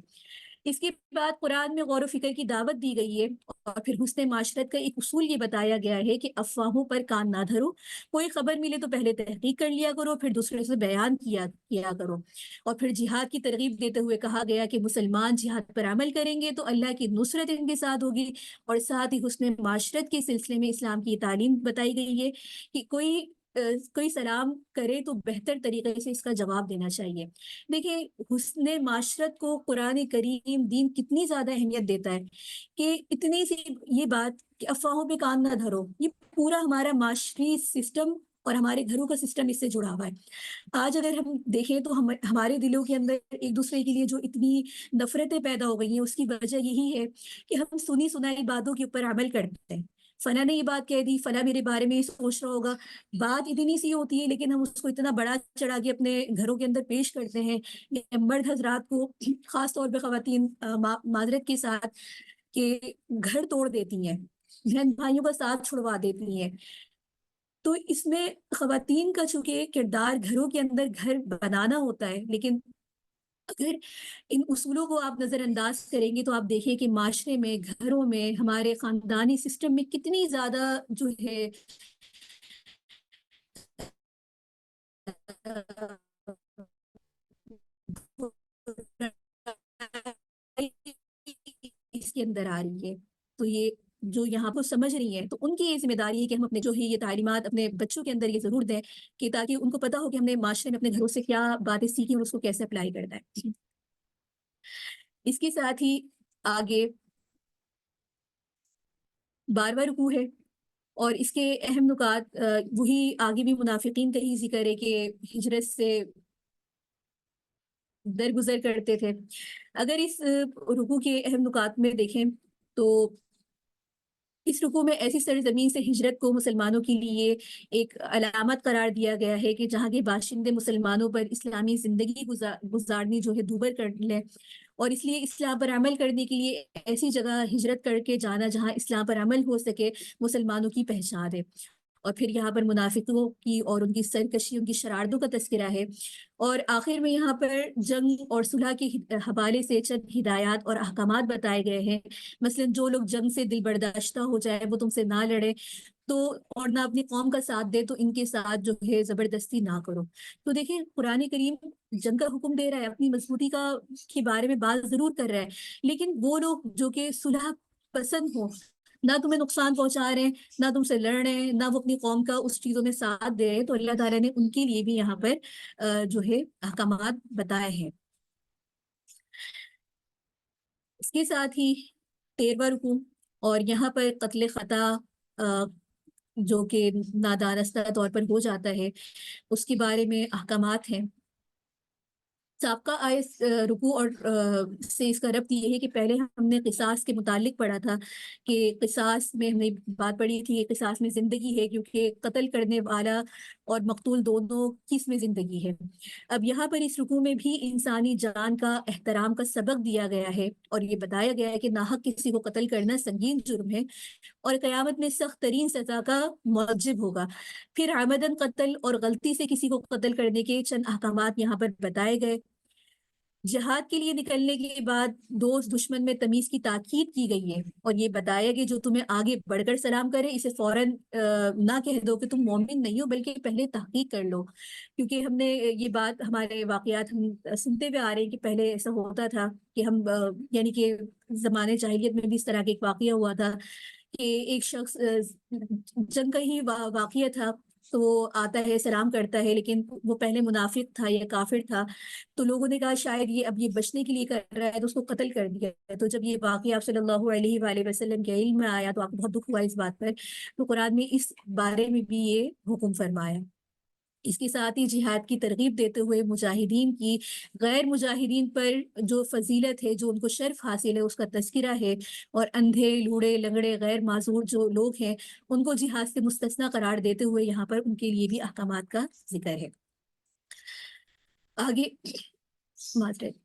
Speaker 1: اس کے بعد قرآن میں غور و فکر کی دعوت دی گئی ہے، اور پھر حسن معاشرت کا ایک اصول یہ بتایا گیا ہے کہ افواہوں پر کان نہ دھرو، کوئی خبر ملے تو پہلے تحقیق کر لیا کرو، پھر دوسرے سے بیان کیا کرو۔ اور پھر جہاد کی ترغیب دیتے ہوئے کہا گیا کہ مسلمان جہاد پر عمل کریں گے تو اللہ کی نصرت ان کے ساتھ ہوگی، اور ساتھ ہی حسن معاشرت کے سلسلے میں اسلام کی تعلیم بتائی گئی ہے کہ کوئی سلام کرے تو بہتر طریقے سے اس کا جواب دینا چاہیے۔ دیکھیں حسن معاشرت کو قرآن کریم دین کتنی زیادہ اہمیت دیتا ہے کہ اتنی سی یہ بات کہ افواہوں پہ کان نہ دھرو، یہ پورا ہمارا معاشری سسٹم اور ہمارے گھروں کا سسٹم اس سے جڑا ہوا ہے۔ آج اگر ہم دیکھیں تو ہمارے دلوں کے اندر ایک دوسرے کے لیے جو اتنی نفرتیں پیدا ہو گئی ہیں، اس کی وجہ یہی ہے کہ ہم سنی سنائی باتوں کے اوپر عمل کرتے ہیں۔ فلاں نے یہ بات کہہ دی، فلاں میرے بارے میں یہ سوچ رہا ہوگا، بات اتنی سی ہوتی ہے لیکن ہم اس کو اتنا بڑا چڑھا کے اپنے گھروں کے اندر پیش کرتے ہیں۔ یہ مرد حضرات کو خاص طور پہ خواتین معذرت کے ساتھ کہ گھر توڑ دیتی ہیں بہن بھائیوں کا ساتھ چھڑوا دیتی ہیں۔ تو اس میں خواتین کا چونکہ کردار گھروں کے اندر گھر بنانا ہوتا ہے، لیکن اگر ان اصولوں کو آپ نظر انداز کریں گے تو آپ دیکھیں کہ معاشرے میں، گھروں میں، ہمارے خاندانی سسٹم میں کتنی زیادہ جو ہے اس کے اندر آ رہی ہے۔ تو یہ جو یہاں کو سمجھ رہی ہیں تو ان کی یہ ذمہ داری ہے کہ ہم اپنے جو ہے یہ تعلیمات اپنے بچوں کے اندر یہ ضرور دیں کہ تاکہ ان کو پتا ہو کہ ہم نے معاشرے میں اپنے گھروں سے کیا باتیں سیکھی اور اس کو کیسے اپلائی کرنا ہے۔ اس کے ساتھ ہی آگے 12واں رکوع ہے، اور اس کے اہم نکات وہی آگے بھی منافقین کا ہی ذکر ہے کہ ہجرت سے درگزر کرتے تھے۔ اگر اس رکوع کے اہم نکات میں دیکھیں تو اس رکوع میں ایسی سرزمین سے ہجرت کو مسلمانوں کے لیے ایک علامت قرار دیا گیا ہے کہ جہاں کے باشندے مسلمانوں پر اسلامی زندگی گزارنی جو ہے دوبر کر لیں، اور اس لیے اسلام پر عمل کرنے کے لیے ایسی جگہ ہجرت کر کے جانا جہاں اسلام پر عمل ہو سکے، مسلمانوں کی پہچان ہے۔ اور پھر یہاں پر منافقوں کی اور ان کی سرکشی، ان کی شرارتوں کا تذکرہ ہے، اور آخر میں یہاں پر جنگ اور صلح کے حوالے سے چند ہدایات اور احکامات بتائے گئے ہیں۔ مثلا جو لوگ جنگ سے دل برداشتہ ہو جائے وہ تم سے نہ لڑے تو، اور نہ اپنی قوم کا ساتھ دے تو ان کے ساتھ جو ہے زبردستی نہ کرو۔ تو دیکھیں قرآن کریم جنگ کا حکم دے رہا ہے، اپنی مضبوطی کا کے بارے میں بات ضرور کر رہا ہے، لیکن وہ لوگ جو کہ صلح پسند ہو، نہ تمہیں نقصان پہنچا رہے ہیں، نہ تم سے لڑ رہے ہیں، نہ وہ اپنی قوم کا اس چیزوں میں ساتھ دے رہے ہیں، تو اللہ تعالیٰ نے ان کے لیے بھی یہاں پر جو ہے احکامات بتائے ہیں۔ اس کے ساتھ ہی 13واں رکوع، اور یہاں پر قتل خطا جو کہ نادانستہ طور پر ہو جاتا ہے، اس کے بارے میں احکامات ہیں۔ سابقہ آیت رکوع اور سے اس کا ربط یہ ہے کہ پہلے ہم نے قصاص کے متعلق پڑھا تھا کہ قصاص میں ہم نے بات پڑھی تھی کہ قصاص میں زندگی ہے، کیونکہ قتل کرنے والا اور مقتول دونوں کی اس میں زندگی ہے۔ اب یہاں پر اس رکوع میں بھی انسانی جان کا احترام کا سبق دیا گیا ہے، اور یہ بتایا گیا ہے کہ ناحق کسی کو قتل کرنا سنگین جرم ہے اور قیامت میں سخت ترین سزا کا موجب ہوگا۔ پھر عمدن قتل اور غلطی سے کسی کو قتل کرنے کے چند احکامات یہاں پر بتائے گئے۔ جہاد کے لیے نکلنے کے بعد دوست دشمن میں تمیز کی تاکید کی گئی ہے، اور یہ بتایا کہ جو تمہیں آگے بڑھ کر سلام کرے اسے فوراً نہ کہہ دو کہ تم مومن نہیں ہو، بلکہ پہلے تحقیق کر لو، کیونکہ ہم نے یہ بات ہمارے واقعات ہم سنتے ہوئے آ رہے ہیں کہ پہلے ایسا ہوتا تھا کہ ہم یعنی کہ زمانے جاہلیت میں بھی اس طرح کا ایک واقعہ ہوا تھا کہ ایک شخص جنگ کا ہی واقعہ تھا، تو وہ آتا ہے سلام کرتا ہے، لیکن وہ پہلے منافق تھا یا کافر تھا، تو لوگوں نے کہا شاید یہ اب یہ بچنے کے لیے کر رہا ہے تو اس کو قتل کر دیا ہے۔ تو جب یہ واقعہ آپ صلی اللہ علیہ وآلہ وسلم کے علم میں آیا تو آپ کو بہت دکھ ہوا اس بات پر، تو قرآن میں اس بارے میں بھی یہ حکم فرمایا۔ اس کے ساتھ ہی جہاد کی ترغیب دیتے ہوئے مجاہدین کی غیر مجاہدین پر جو فضیلت ہے، جو ان کو شرف حاصل ہے، اس کا تذکرہ ہے، اور اندھے، لوڑے، لنگڑے، غیر معذور جو لوگ ہیں ان کو جہاد سے مستثنیٰ قرار دیتے ہوئے یہاں پر ان کے لیے بھی احکامات کا ذکر ہے۔ آگے معذرت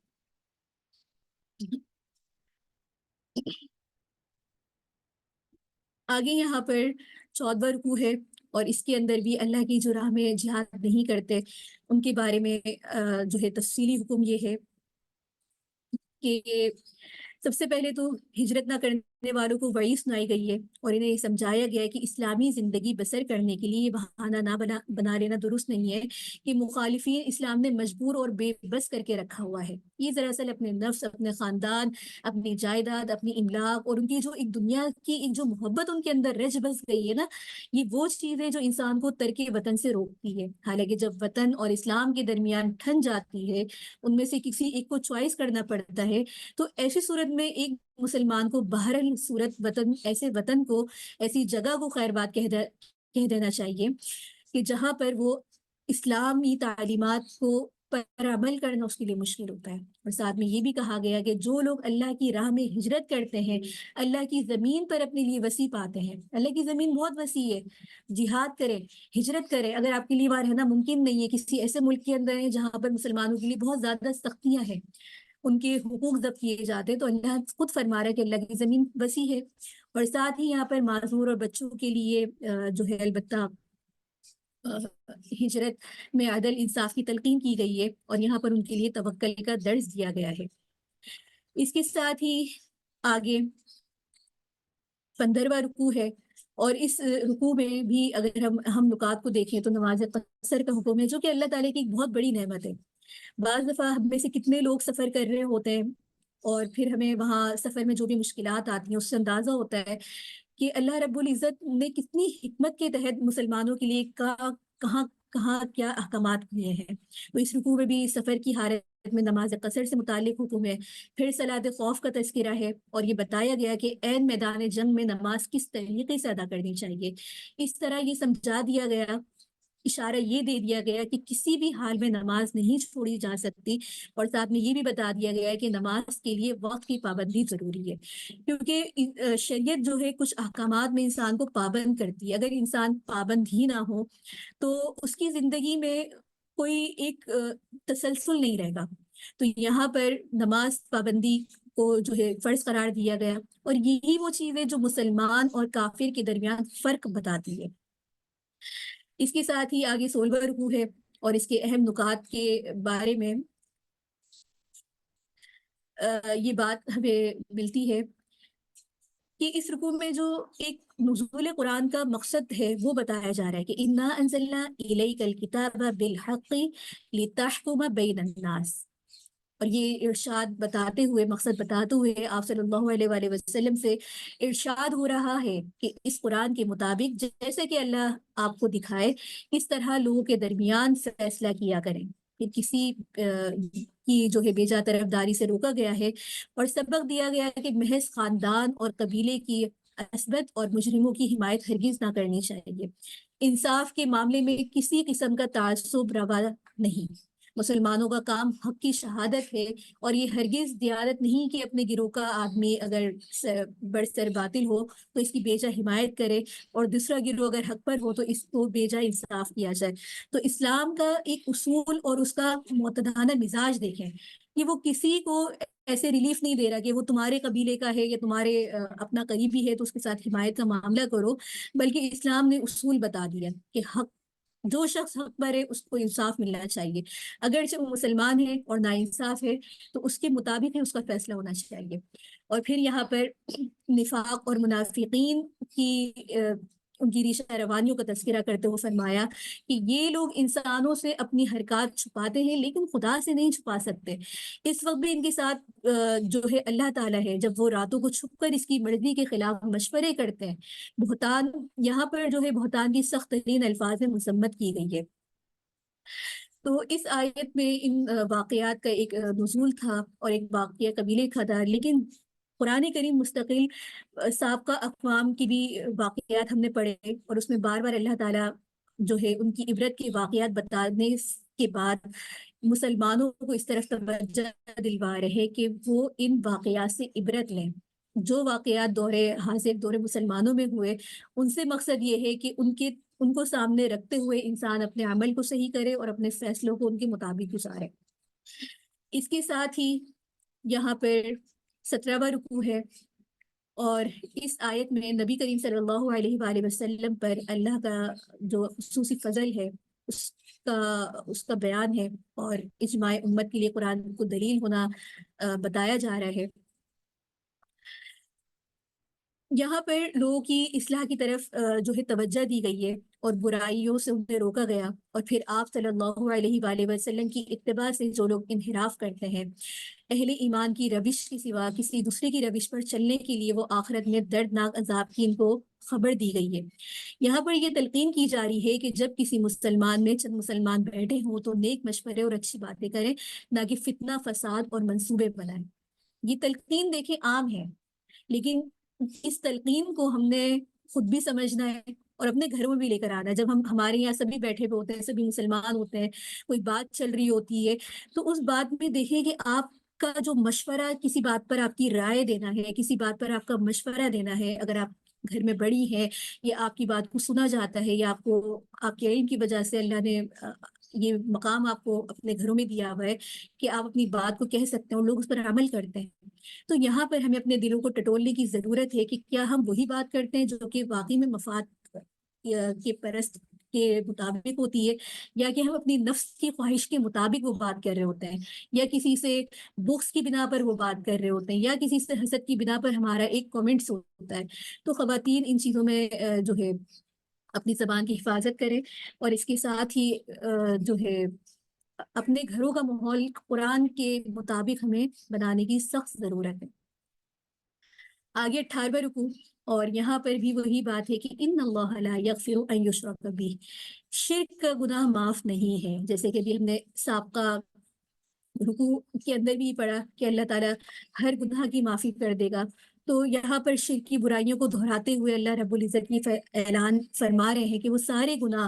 Speaker 1: آگے یہاں پر 14واں رکوع ہے، اور اس کے اندر بھی اللہ کی جو راہ میں جہاد نہیں کرتے ان کے بارے میں جو ہے تفصیلی حکم یہ ہے کہ سب سے پہلے تو ہجرت نہ کرنے والوں کو وعید سنائی گئی ہے، اور انہیں یہ سمجھایا گیا ہے کہ اسلامی زندگی بسر کرنے کے لیے یہ بہانہ نہ بنا لینا درست نہیں ہے کہ مخالفین اسلام نے مجبور اور بے بس کر کے رکھا ہوا ہے۔ یہ دراصل اپنے نفس، اپنے خاندان، اپنی جائیداد، اپنی املاک اور ان کی جو ایک دنیا کی ایک جو محبت ان کے اندر رچ بس گئی ہے نا، یہ وہ چیز ہے جو انسان کو ترک وطن سے روکتی ہے۔ حالانکہ جب وطن اور اسلام کے درمیان ٹھن جاتی ہے، ان میں سے کسی ایک کو چوائس کرنا پڑتا ہے، تو ایسی صورت میں ایک مسلمان کو بہرحال صورت وطن، ایسے وطن کو، ایسی جگہ کو خیر بات کہہ دینا چاہیے کہ جہاں پر وہ اسلامی تعلیمات کو پر عمل کرنا اس کے لیے مشکل ہوتا ہے۔ اور ساتھ میں یہ بھی کہا گیا کہ جو لوگ اللہ کی راہ میں ہجرت کرتے ہیں اللہ کی زمین پر اپنے لیے وسیع پاتے ہیں۔ اللہ کی زمین بہت وسیع ہے، جہاد کریں، ہجرت کریں۔ اگر آپ کے لیے وہاں رہنا ممکن نہیں ہے، کسی ایسے ملک کے اندر ہے جہاں پر مسلمانوں کے لیے بہت زیادہ سختیاں ہیں، ان کے حقوق ضبط کیے جاتے ہیں، تو اللہ خود فرما رہا ہے کہ اللہ کی زمین وسیع ہے، اور ساتھ ہی یہاں پر معذور اور بچوں کے لیے جو ہے البتہ ہجرت میں عدل انصاف کی تلقین کی گئی ہے، اور یہاں پر ان کے لیے توکل کا درس دیا گیا ہے۔ اس کے ساتھ ہی آگے 15واں رکوع ہے، اور اس رکوع میں بھی اگر ہم نکات کو دیکھیں تو نماز قصر کا حکم ہے، جو کہ اللہ تعالیٰ کی ایک بہت بڑی نعمت ہے۔ بعض دفعہ ہم میں سے کتنے لوگ سفر کر رہے ہوتے ہیں، اور پھر ہمیں وہاں سفر میں جو بھی مشکلات آتی ہیں اس سے اندازہ ہوتا ہے کہ اللہ رب العزت نے کتنی حکمت کے تحت مسلمانوں کے لیے کہاں کہاں کیا احکامات کیے ہیں۔ تو اس رکوع میں بھی سفر کی حالت میں نماز قصر سے متعلق حکم ہے، پھر صلاۃ خوف کا تذکرہ ہے، اور یہ بتایا گیا کہ عین میدان جنگ میں نماز کس طریقے سے ادا کرنی چاہیے۔ اس طرح یہ سمجھا دیا گیا، اشارہ یہ دے دیا گیا کہ کسی بھی حال میں نماز نہیں چھوڑی جا سکتی، اور ساتھ میں یہ بھی بتا دیا گیا ہے کہ نماز کے لیے وقت کی پابندی ضروری ہے، کیونکہ شریعت جو ہے کچھ احکامات میں انسان کو پابند کرتی ہے۔ اگر انسان پابند ہی نہ ہو تو اس کی زندگی میں کوئی ایک تسلسل نہیں رہے گا۔ تو یہاں پر نماز پابندی کو جو ہے فرض قرار دیا گیا، اور یہی وہ چیز ہے جو مسلمان اور کافر کے درمیان فرق بتاتی ہے۔ اس کے ساتھ ہی آگے 16واں رکوع ہے، اور اس کے اہم نکات کے بارے میں یہ بات ہمیں ملتی ہے کہ اس رکوع میں جو ایک نزول قرآن کا مقصد ہے وہ بتایا جا رہا ہے کہ انا انزلنا الیک الکتاب بالحق لتحکم بین الناس، اور یہ ارشاد بتاتے ہوئے، مقصد بتاتے ہوئے آپ صلی اللہ علیہ وآلہ وسلم سے ارشاد ہو رہا ہے کہ اس قرآن کے مطابق جیسے کہ اللہ آپ کو دکھائے اس طرح لوگوں کے درمیان فیصلہ کیا کریں، کہ کسی کی جو ہے بیجا طرفداری سے روکا گیا ہے، اور سبق دیا گیا ہے کہ محض خاندان اور قبیلے کی عصبت اور مجرموں کی حمایت ہرگز نہ کرنی چاہیے۔ انصاف کے معاملے میں کسی قسم کا تعصب روا نہیں، مسلمانوں کا کام حق کی شہادت ہے، اور یہ ہرگز دیانت نہیں کہ اپنے گروہ کا آدمی اگر برسر باطل ہو تو اس کی بیجا حمایت کرے، اور دوسرا گروہ اگر حق پر ہو تو اس کو بیجا انصاف کیا جائے۔ تو اسلام کا ایک اصول اور اس کا معتدانہ مزاج دیکھیں کہ وہ کسی کو ایسے ریلیف نہیں دے رہا کہ وہ تمہارے قبیلے کا ہے یا تمہارے اپنا قریبی ہے تو اس کے ساتھ حمایت کا معاملہ کرو، بلکہ اسلام نے اصول بتا دیا کہ حق، جو شخص حق پر ہے اس کو انصاف ملنا چاہیے، اگرچہ وہ مسلمان ہے اور ناانصاف ہے تو اس کے مطابق ہی اس کا فیصلہ ہونا چاہیے۔ اور پھر یہاں پر نفاق اور منافقین کی ان کی ریشہ روانیوں کا تذکرہ کرتے ہوئے فرمایا کہ یہ لوگ انسانوں سے اپنی حرکات چھپاتے ہیں لیکن خدا سے نہیں چھپا سکتے۔ اس وقت بھی ان کے ساتھ جو ہے اللہ تعالیٰ ہے، جب وہ راتوں کو چھپ کر اس کی مرضی کے خلاف مشورے کرتے ہیں۔ بہتان، یہاں پر جو ہے بہتان کی سخت ترین الفاظ میں مذمت کی گئی ہے۔ تو اس آیت میں ان واقعات کا ایک نزول تھا اور ایک واقعہ قبیلے کا تھا، لیکن قرآن کریم مستقل سابقہ اقوام کی بھی واقعات ہم نے پڑھے، اور اس میں بار بار اللہ تعالیٰ جو ہے ان کی عبرت کے واقعات بتانے کے بعد مسلمانوں کو اس طرف توجہ دلوا رہے کہ وہ ان واقعات سے عبرت لیں۔ جو واقعات دور حاضر دور مسلمانوں میں ہوئے، ان سے مقصد یہ ہے کہ ان کو سامنے رکھتے ہوئے انسان اپنے عمل کو صحیح کرے اور اپنے فیصلوں کو ان کے مطابق گزارے۔ اس کے ساتھ ہی یہاں پر 17واں رکوع ہے، اور اس آیت میں نبی کریم صلی اللہ علیہ وآلہ وسلم پر اللہ کا جو خصوصی فضل ہے اس کا بیان ہے، اور اجماع امت کے لیے قرآن کو دلیل ہونا بتایا جا رہا ہے۔ یہاں پر لوگوں کی اصلاح کی طرف جو ہے توجہ دی گئی ہے، اور برائیوں سے انہیں روکا گیا، اور پھر آپ صلی اللہ علیہ وآلہ وسلم کی اتباع سے جو لوگ انحراف کرتے ہیں، اہل ایمان کی روش کے سوا کسی دوسرے کی روش پر چلنے کے لیے وہ آخرت میں دردناک عذاب کی ان کو خبر دی گئی ہے۔ یہاں پر یہ تلقین کی جا رہی ہے کہ جب کسی مسلمان میں چند مسلمان بیٹھے ہوں تو نیک مشورے اور اچھی باتیں کریں، نہ کہ فتنہ فساد اور منصوبے بنائیں۔ یہ تلقین دیکھیں عام ہے، لیکن اس تلقین کو ہم نے خود بھی سمجھنا ہے اور اپنے گھروں میں بھی لے کر آنا ہے۔ جب ہمارے یہاں سبھی بیٹھے ہوئے ہوتے ہیں، سبھی مسلمان ہوتے ہیں، کوئی بات چل رہی ہوتی ہے، تو اس بات میں دیکھیں کہ آپ کا جو مشورہ، کسی بات پر آپ کی رائے دینا ہے، کسی بات پر آپ کا مشورہ دینا ہے، اگر آپ گھر میں بڑی ہیں یا آپ کی بات کو سنا جاتا ہے، یا آپ کو آپ کے علم کی وجہ سے اللہ نے یہ مقام آپ کو اپنے گھروں میں دیا ہوا ہے کہ آپ اپنی بات کو کہہ سکتے ہیں اور لوگ اس پر عمل کرتے ہیں، تو یہاں پر ہمیں اپنے دلوں کو ٹٹولنے کی ضرورت ہے کہ کیا ہم وہی بات کرتے ہیں جو کہ واقعی میں مفاد کے پرست کے مطابق ہوتی ہے، یا کہ ہم اپنی نفس کی خواہش کے مطابق وہ بات کر رہے ہوتے ہیں، یا کسی سے بغض کی بنا پر وہ بات کر رہے ہوتے ہیں، یا کسی سے حسد کی بنا پر ہمارا ایک کامنٹس ہوتا ہے۔ تو خواتین ان چیزوں میں جو ہے اپنی زبان کی حفاظت کریں، اور اس کے ساتھ ہی جو ہے اپنے گھروں کا ماحول قرآن کے مطابق ہمیں بنانے کی سخت ضرورت ہے۔ آگے 18واں رکوع، اور یہاں پر بھی وہی بات ہے کہ ان اللہ لا یغفر ان یشرک بہ، شرک کا گناہ معاف نہیں ہے، جیسے کہ ابھی ہم نے سابقہ رکوع کے اندر بھی پڑھا کہ اللہ تعالیٰ ہر گناہ کی معافی کر دے گا۔ تو یہاں پر شرک کی برائیوں کو دہراتے ہوئے اللہ رب العزت کی اعلان فرما رہے ہیں کہ وہ سارے گناہ،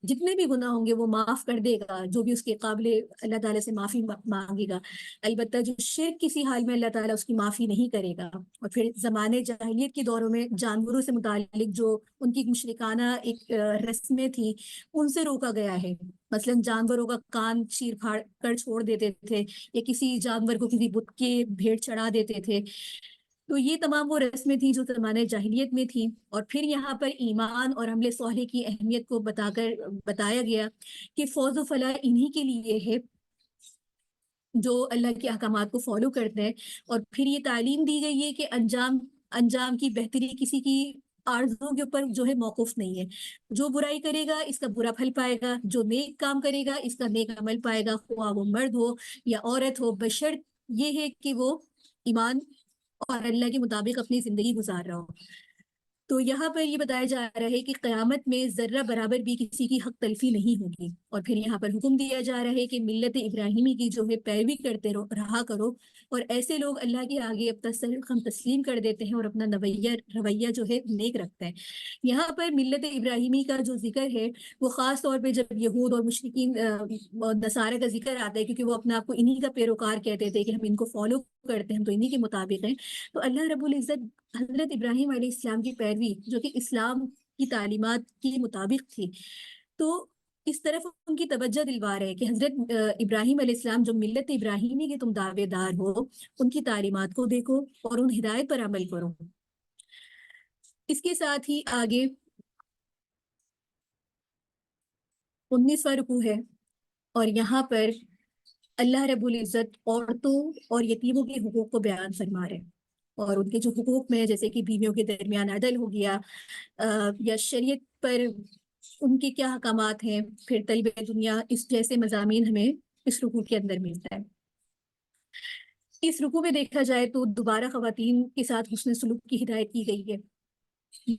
Speaker 1: جتنے بھی گناہ ہوں گے وہ معاف کر دے گا، جو بھی اس کے قابل اللہ تعالیٰ سے معافی مانگے گا۔ البتہ جو شرک کسی حال میں اللہ تعالیٰ اس کی معافی نہیں کرے گا۔ اور پھر زمانے جاہلیت کے دوروں میں جانوروں سے متعلق جو ان کی مشرکانہ ایک رسمیں تھیں، ان سے روکا گیا ہے۔ مثلا جانوروں کا کان چیر پھاڑ کر چھوڑ دیتے تھے، یا کسی جانور کو کسی بت کے بھیٹ چڑھا دیتے تھے۔ تو یہ تمام وہ رسمیں تھیں جو زمانے جاہلیت میں تھیں۔ اور پھر یہاں پر ایمان اور عمل صالح کی اہمیت کو بتایا گیا کہ فوز و فلاح انہی کے لیے ہے جو اللہ کے احکامات کو فالو کرتے ہیں۔ اور پھر یہ تعلیم دی گئی ہے کہ انجام کی بہتری کسی کی آرزو کے اوپر جو ہے موقف نہیں ہے۔ جو برائی کرے گا اس کا برا پھل پائے گا، جو نیک کام کرے گا اس کا نیک عمل پائے گا، خواہ وہ مرد ہو یا عورت ہو، بشرط یہ ہے کہ وہ ایمان اور اللہ کے مطابق اپنی زندگی گزار رہا ہو۔ تو یہاں پر یہ بتایا جا رہا ہے کہ قیامت میں ذرہ برابر بھی کسی کی حق تلفی نہیں ہوگی۔ اور پھر یہاں پر حکم دیا جا رہا ہے کہ ملت ابراہیمی کی جو ہے پیروی کرتے رہا کرو، اور ایسے لوگ اللہ کے آگے اپنا سر خم تسلیم کر دیتے ہیں اور اپنا رویہ جو ہے نیک رکھتے ہیں۔ یہاں پر ملت ابراہیمی کا جو ذکر ہے وہ خاص طور پہ جب یہود اور مشرکین اور نصارہ کا ذکر آتا ہے، کیونکہ وہ اپنے آپ کو انہی کا پیروکار کہتے تھے کہ ہم ان کو فالو کرتے ہیں، تو انہی کے مطابق ہیں۔ تو اللہ رب العزت حضرت ابراہیم علیہ السلام کی پیروی جو کہ اسلام کی تعلیمات کے مطابق تھی، تو اس طرف ان کی توجہ دلوا رہے کہ حضرت ابراہیم علیہ السلام جو ملت ابراہیمی کے تم دعوے دار ہو، ان کی تعلیمات کو دیکھو اور ان ہدایت پر عمل کرو۔ اس کے ساتھ ہی آگے 19واں رکوع ہے، اور یہاں پر اللہ رب العزت عورتوں اور یتیموں کے حقوق کو بیان فرما رہے ہیں، اور ان کے جو حقوق میں جیسے کہ بیویوں کے درمیان عدل ہو گیا، یا شریعت پر ان کے کیا حکامات ہیں، پھر طلب دنیا، اس جیسے مضامین ہمیں اس رکوع کے اندر ملتا ہے۔ اس رکوع میں دیکھا جائے تو دوبارہ خواتین کے ساتھ حسن سلوک کی ہدایت کی گئی ہے،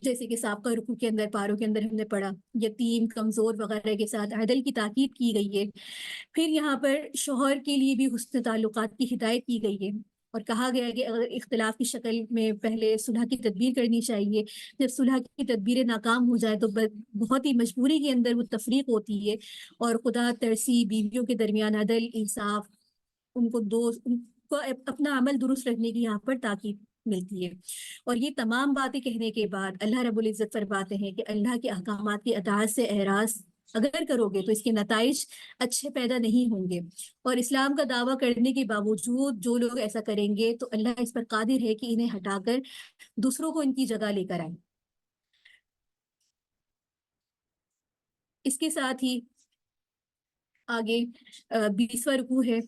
Speaker 1: جیسے کہ سابقہ رکوع کے اندر پاروں کے اندر ہم نے پڑھا، یتیم، کمزور وغیرہ کے ساتھ عدل کی تاکید کی گئی ہے۔ پھر یہاں پر شوہر کے لیے بھی حسن تعلقات کی ہدایت کی گئی ہے، اور کہا گیا ہے کہ اگر اختلاف کی شکل میں پہلے صلح کی تدبیر کرنی چاہیے، جب صلح کی تدبیریں ناکام ہو جائے تو بہت ہی مجبوری کے اندر وہ تفریق ہوتی ہے، اور خدا ترسی بیویوں کے درمیان عدل، انصاف، ان کو اپنا عمل درست رکھنے کی یہاں پر تاکید ملتی ہے۔ اور یہ تمام باتیں کہنے کے بعد اللہ رب العزت فرماتے ہیں کہ اللہ کے احکامات کی اطاعت سے اعراض اگر کرو گے تو اس کے نتائج اچھے پیدا نہیں ہوں گے، اور اسلام کا دعویٰ کرنے کے باوجود جو لوگ ایسا کریں گے تو اللہ اس پر قادر ہے کہ انہیں ہٹا کر دوسروں کو ان کی جگہ لے کر آئے۔ اس کے ساتھ ہی آگے 20واں رکوع ہے،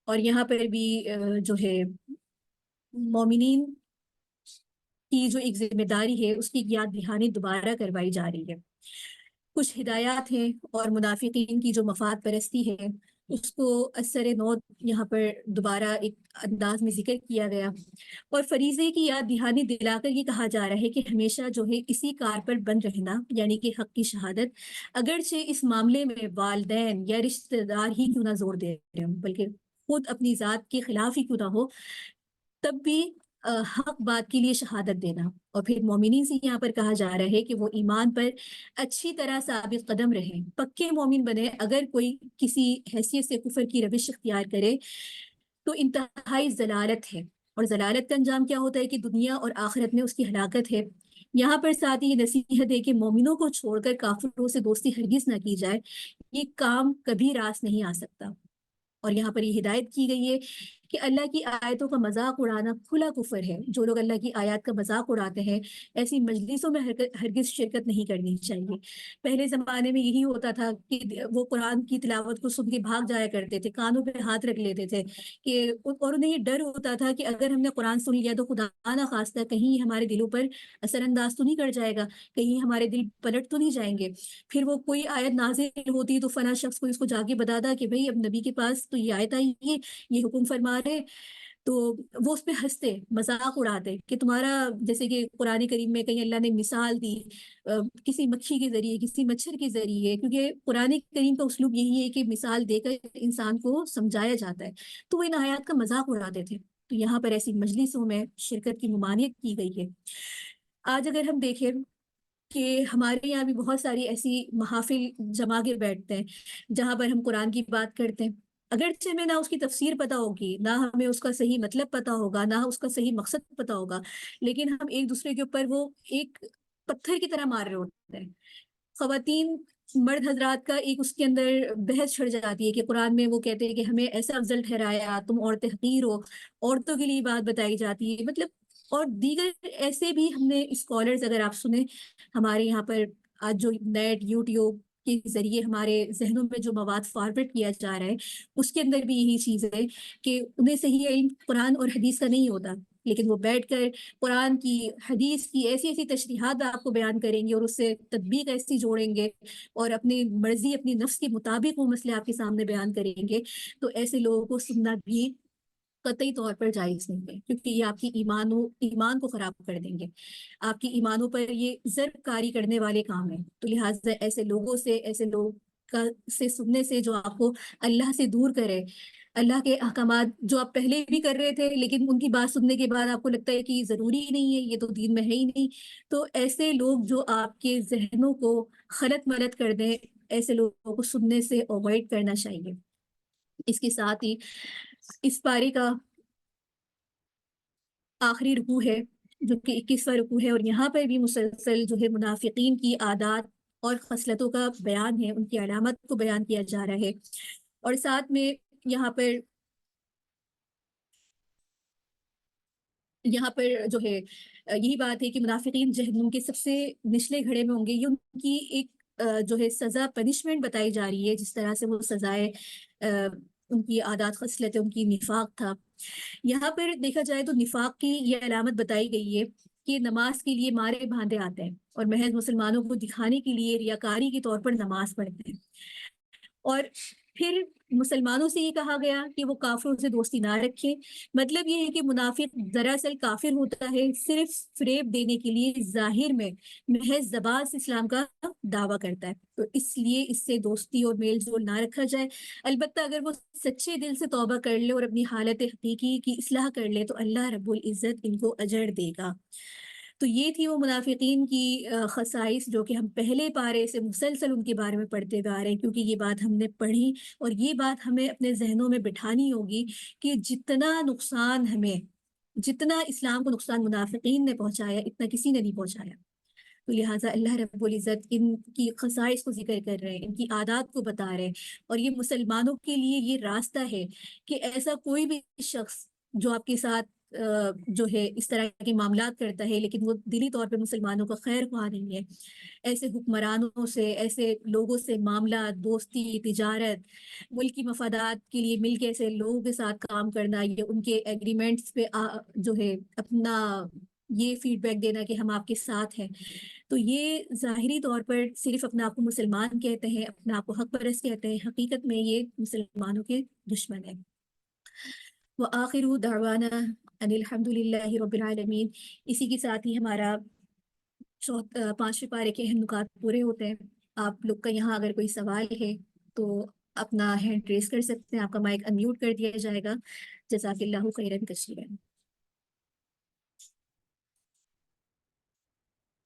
Speaker 1: اور یہاں پر بھی جو ہے مومنین کی جو ایک ذمہ داری ہے اس کی یاد دہانی دوبارہ کروائی جا رہی ہے۔ کچھ ہدایات ہیں، اور منافقین کی جو مفاد پرستی ہے اس کو اثر نو یہاں پر دوبارہ ایک انداز میں ذکر کیا گیا، اور فریضے کی یاد دہانی دلا کر یہ کہا جا رہا ہے کہ ہمیشہ جو ہے اسی کار پر بند رہنا، یعنی کہ حق کی شہادت، اگرچہ اس معاملے میں والدین یا رشتہ دار ہی کیوں نہ زور دے رہے ہوں، بلکہ خود اپنی ذات کے خلاف ہی کیوں نہ ہو، تب بھی حق بات کے لیے شہادت دینا۔ اور پھر مومنین سے یہاں پر کہا جا رہا ہے کہ وہ ایمان پر اچھی طرح ثابت قدم رہیں، پکے مومن بنے۔ اگر کوئی کسی حیثیت سے کفر کی روش اختیار کرے تو انتہائی ضلالت ہے، اور ضلالت کا انجام کیا ہوتا ہے کہ دنیا اور آخرت میں اس کی ہلاکت ہے۔ یہاں پر ساتھ ہی یہ نصیحت ہے کہ مومنوں کو چھوڑ کر کافروں سے دوستی ہرگز نہ کی جائے، یہ کام کبھی راست نہیں آ سکتا۔ اور یہاں پر یہ ہدایت کی گئی ہے کہ اللہ کی آیتوں کا مذاق اڑانا کھلا کفر ہے. جو لوگ اللہ کی آیات کا مذاق اڑاتے ہیں ایسی مجلسوں میں ہرگز شرکت نہیں کرنی چاہیے. پہلے زمانے میں یہی ہوتا تھا کہ وہ قرآن کی تلاوت کو سن کے بھاگ جایا کرتے تھے, کانوں پہ ہاتھ رکھ لیتے تھے کہ, اور انہیں یہ ڈر ہوتا تھا کہ اگر ہم نے قرآن سن لیا تو خدا نہ خواستہ کہیں یہ ہمارے دلوں پر اثر انداز تو نہیں کر جائے گا, کہیں ہمارے دل پلٹ تو نہیں جائیں گے. پھر وہ کوئی آیت نازل ہوتی تو فلاں شخص کو اس کو جا کے بتاتا کہ بھئی اب نبی کے پاس تو یہ آیت آئی ہے, یہ حکم فرما رہے, تو وہ اس پہ ہنستے, مذاق اڑاتے کہ تمہارا, جیسے کہ قرآن کریم میں کہیں اللہ نے مثال دی کسی مکھی کے ذریعے, کسی مچھر کے ذریعے, کیونکہ قرآن کریم کا اسلوب یہی ہے کہ مثال دے کر انسان کو سمجھایا جاتا ہے, تو وہ ان آیات کا مذاق اڑاتے تھے. تو یہاں پر ایسی مجلسوں میں شرکت کی ممانعت کی گئی ہے. آج اگر ہم دیکھیں کہ ہمارے یہاں بھی بہت ساری ایسی محافل جما کے بیٹھتے ہیں جہاں پر ہم قرآن کی بات کرتے ہیں, اگرچہ ہمیں نہ اس کی تفسیر پتہ ہوگی, نہ ہمیں اس کا صحیح مطلب پتہ ہوگا, نہ اس کا صحیح مقصد پتہ ہوگا, لیکن ہم ایک دوسرے کے اوپر وہ ایک پتھر کی طرح مار رہے ہوتے ہیں. خواتین مرد حضرات کا ایک اس کے اندر بحث چھڑ جاتی ہے کہ قرآن میں وہ کہتے ہیں کہ ہمیں ایسا افضل ٹھہرایا, تم عورتیں حقیر ہو, عورتوں کے لیے بات بتائی جاتی ہے, مطلب اور دیگر ایسے بھی ہم نے اسکالرز اگر آپ سنیں ہمارے یہاں پر آج جو نیٹ یوٹیوب کے ذریعے ہمارے ذہنوں میں جو مواد فارورڈ کیا جا رہا ہے اس کے اندر بھی یہی چیز ہے کہ انہیں صحیح علم قرآن اور حدیث کا نہیں ہوتا, لیکن وہ بیٹھ کر قرآن کی, حدیث کی ایسی ایسی تشریحات آپ کو بیان کریں گے اور اس سے تطبیق ایسی جوڑیں گے اور اپنی مرضی, اپنی نفس کے مطابق وہ مسئلے آپ کے سامنے بیان کریں گے, تو ایسے لوگوں کو سننا بھی قطعی طور پر جائز نہیں ہے, کیونکہ یہ آپ کی ایمان کو خراب کر دیں گے, آپ کی ایمانوں پر یہ ضرب کاری کرنے والے کام ہیں. تو لہٰذا ایسے لوگوں سے, ایسے لوگ سے سننے سے جو آپ کو اللہ سے دور کرے, اللہ کے احکامات جو آپ پہلے بھی کر رہے تھے لیکن ان کی بات سننے کے بعد آپ کو لگتا ہے کہ یہ ضروری ہی نہیں ہے, یہ تو دین میں ہے ہی نہیں, تو ایسے لوگ جو آپ کے ذہنوں کو خلط ملط کر دیں, ایسے لوگوں کو سننے سے اوائڈ کرنا چاہیے. اس کے ساتھ ہی اس پارے کا آخری رکوع ہے جو کہ 21واں رکوع ہے, اور یہاں پر بھی مسلسل جو ہے منافقین کی عادات اور خصلتوں کا بیان ہے, ان کی علامت کو بیان کیا جا رہا ہے, اور ساتھ میں یہاں پر جو ہے یہی بات ہے کہ منافقین جہنم کے سب سے نچلے گھڑے میں ہوں گے. یہ ان کی ایک جو ہے سزا, پنشمنٹ بتائی جا رہی ہے, جس طرح سے وہ سزائے ان کی عادات خصلتیں, ان کی نفاق تھا. یہاں پر دیکھا جائے تو نفاق کی یہ علامت بتائی گئی ہے کہ نماز کے لیے مارے باندھے آتے ہیں اور محض مسلمانوں کو دکھانے کے لیے ریاکاری کے طور پر نماز پڑھتے ہیں. اور پھر مسلمانوں سے یہ کہا گیا کہ وہ کافروں سے دوستی نہ رکھیں. مطلب یہ ہے کہ منافق دراصل کافر ہوتا ہے صرف فریب دینے کے لیے, ظاہر میں محض زبان سے اسلام کا دعویٰ کرتا ہے, تو اس لیے اس سے دوستی اور میل جول نہ رکھا جائے. البتہ اگر وہ سچے دل سے توبہ کر لے اور اپنی حالت حقیقی کی اصلاح کر لے تو اللہ رب العزت ان کو اجر دے گا. تو یہ تھی وہ منافقین کی خصائص جو کہ ہم پہلے پارے سے مسلسل ان کے بارے میں پڑھتے ہوئے آ رہے ہیں, کیونکہ یہ بات ہم نے پڑھی اور یہ بات ہمیں اپنے ذہنوں میں بٹھانی ہوگی کہ جتنا اسلام کو نقصان منافقین نے پہنچایا اتنا کسی نے نہیں پہنچایا. تو لہٰذا اللہ رب العزت ان کی خصائص کو ذکر کر رہے ہیں, ان کی عادات کو بتا رہے ہیں, اور یہ مسلمانوں کے لیے یہ راستہ ہے کہ ایسا کوئی بھی شخص جو آپ کے ساتھ جو ہے اس طرح کے معاملات کرتا ہے لیکن وہ دلی طور پہ مسلمانوں کا خیر خواہ نہیں ہے, ایسے حکمرانوں سے, ایسے لوگوں سے معاملات, دوستی, تجارت, ملکی مفادات کے لیے مل کے ایسے لوگوں کے ساتھ کام کرنا, یا ان کے ایگریمنٹس پہ جو ہے اپنا یہ فیڈ بیک دینا کہ ہم آپ کے ساتھ ہیں, تو یہ ظاہری طور پر صرف اپنا آپ کو مسلمان کہتے ہیں, اپنا آپ کو حق پرست کہتے ہیں, حقیقت میں یہ مسلمانوں کے دشمن ہیں. وآخر دعوانا ان الحمد للہ رب العالمین. اسی کے ساتھ ہی ہمارا 5ویں پارے کے اہم نکات پورے ہوتے ہیں. آپ لوگ کا یہاں اگر کوئی سوال ہے تو اپنا ہینڈ ریز کر سکتے ہیں, آپ کا مائک انمیوٹ کر دیا جائے گا. جزاک اللہ خیرا کثیرا.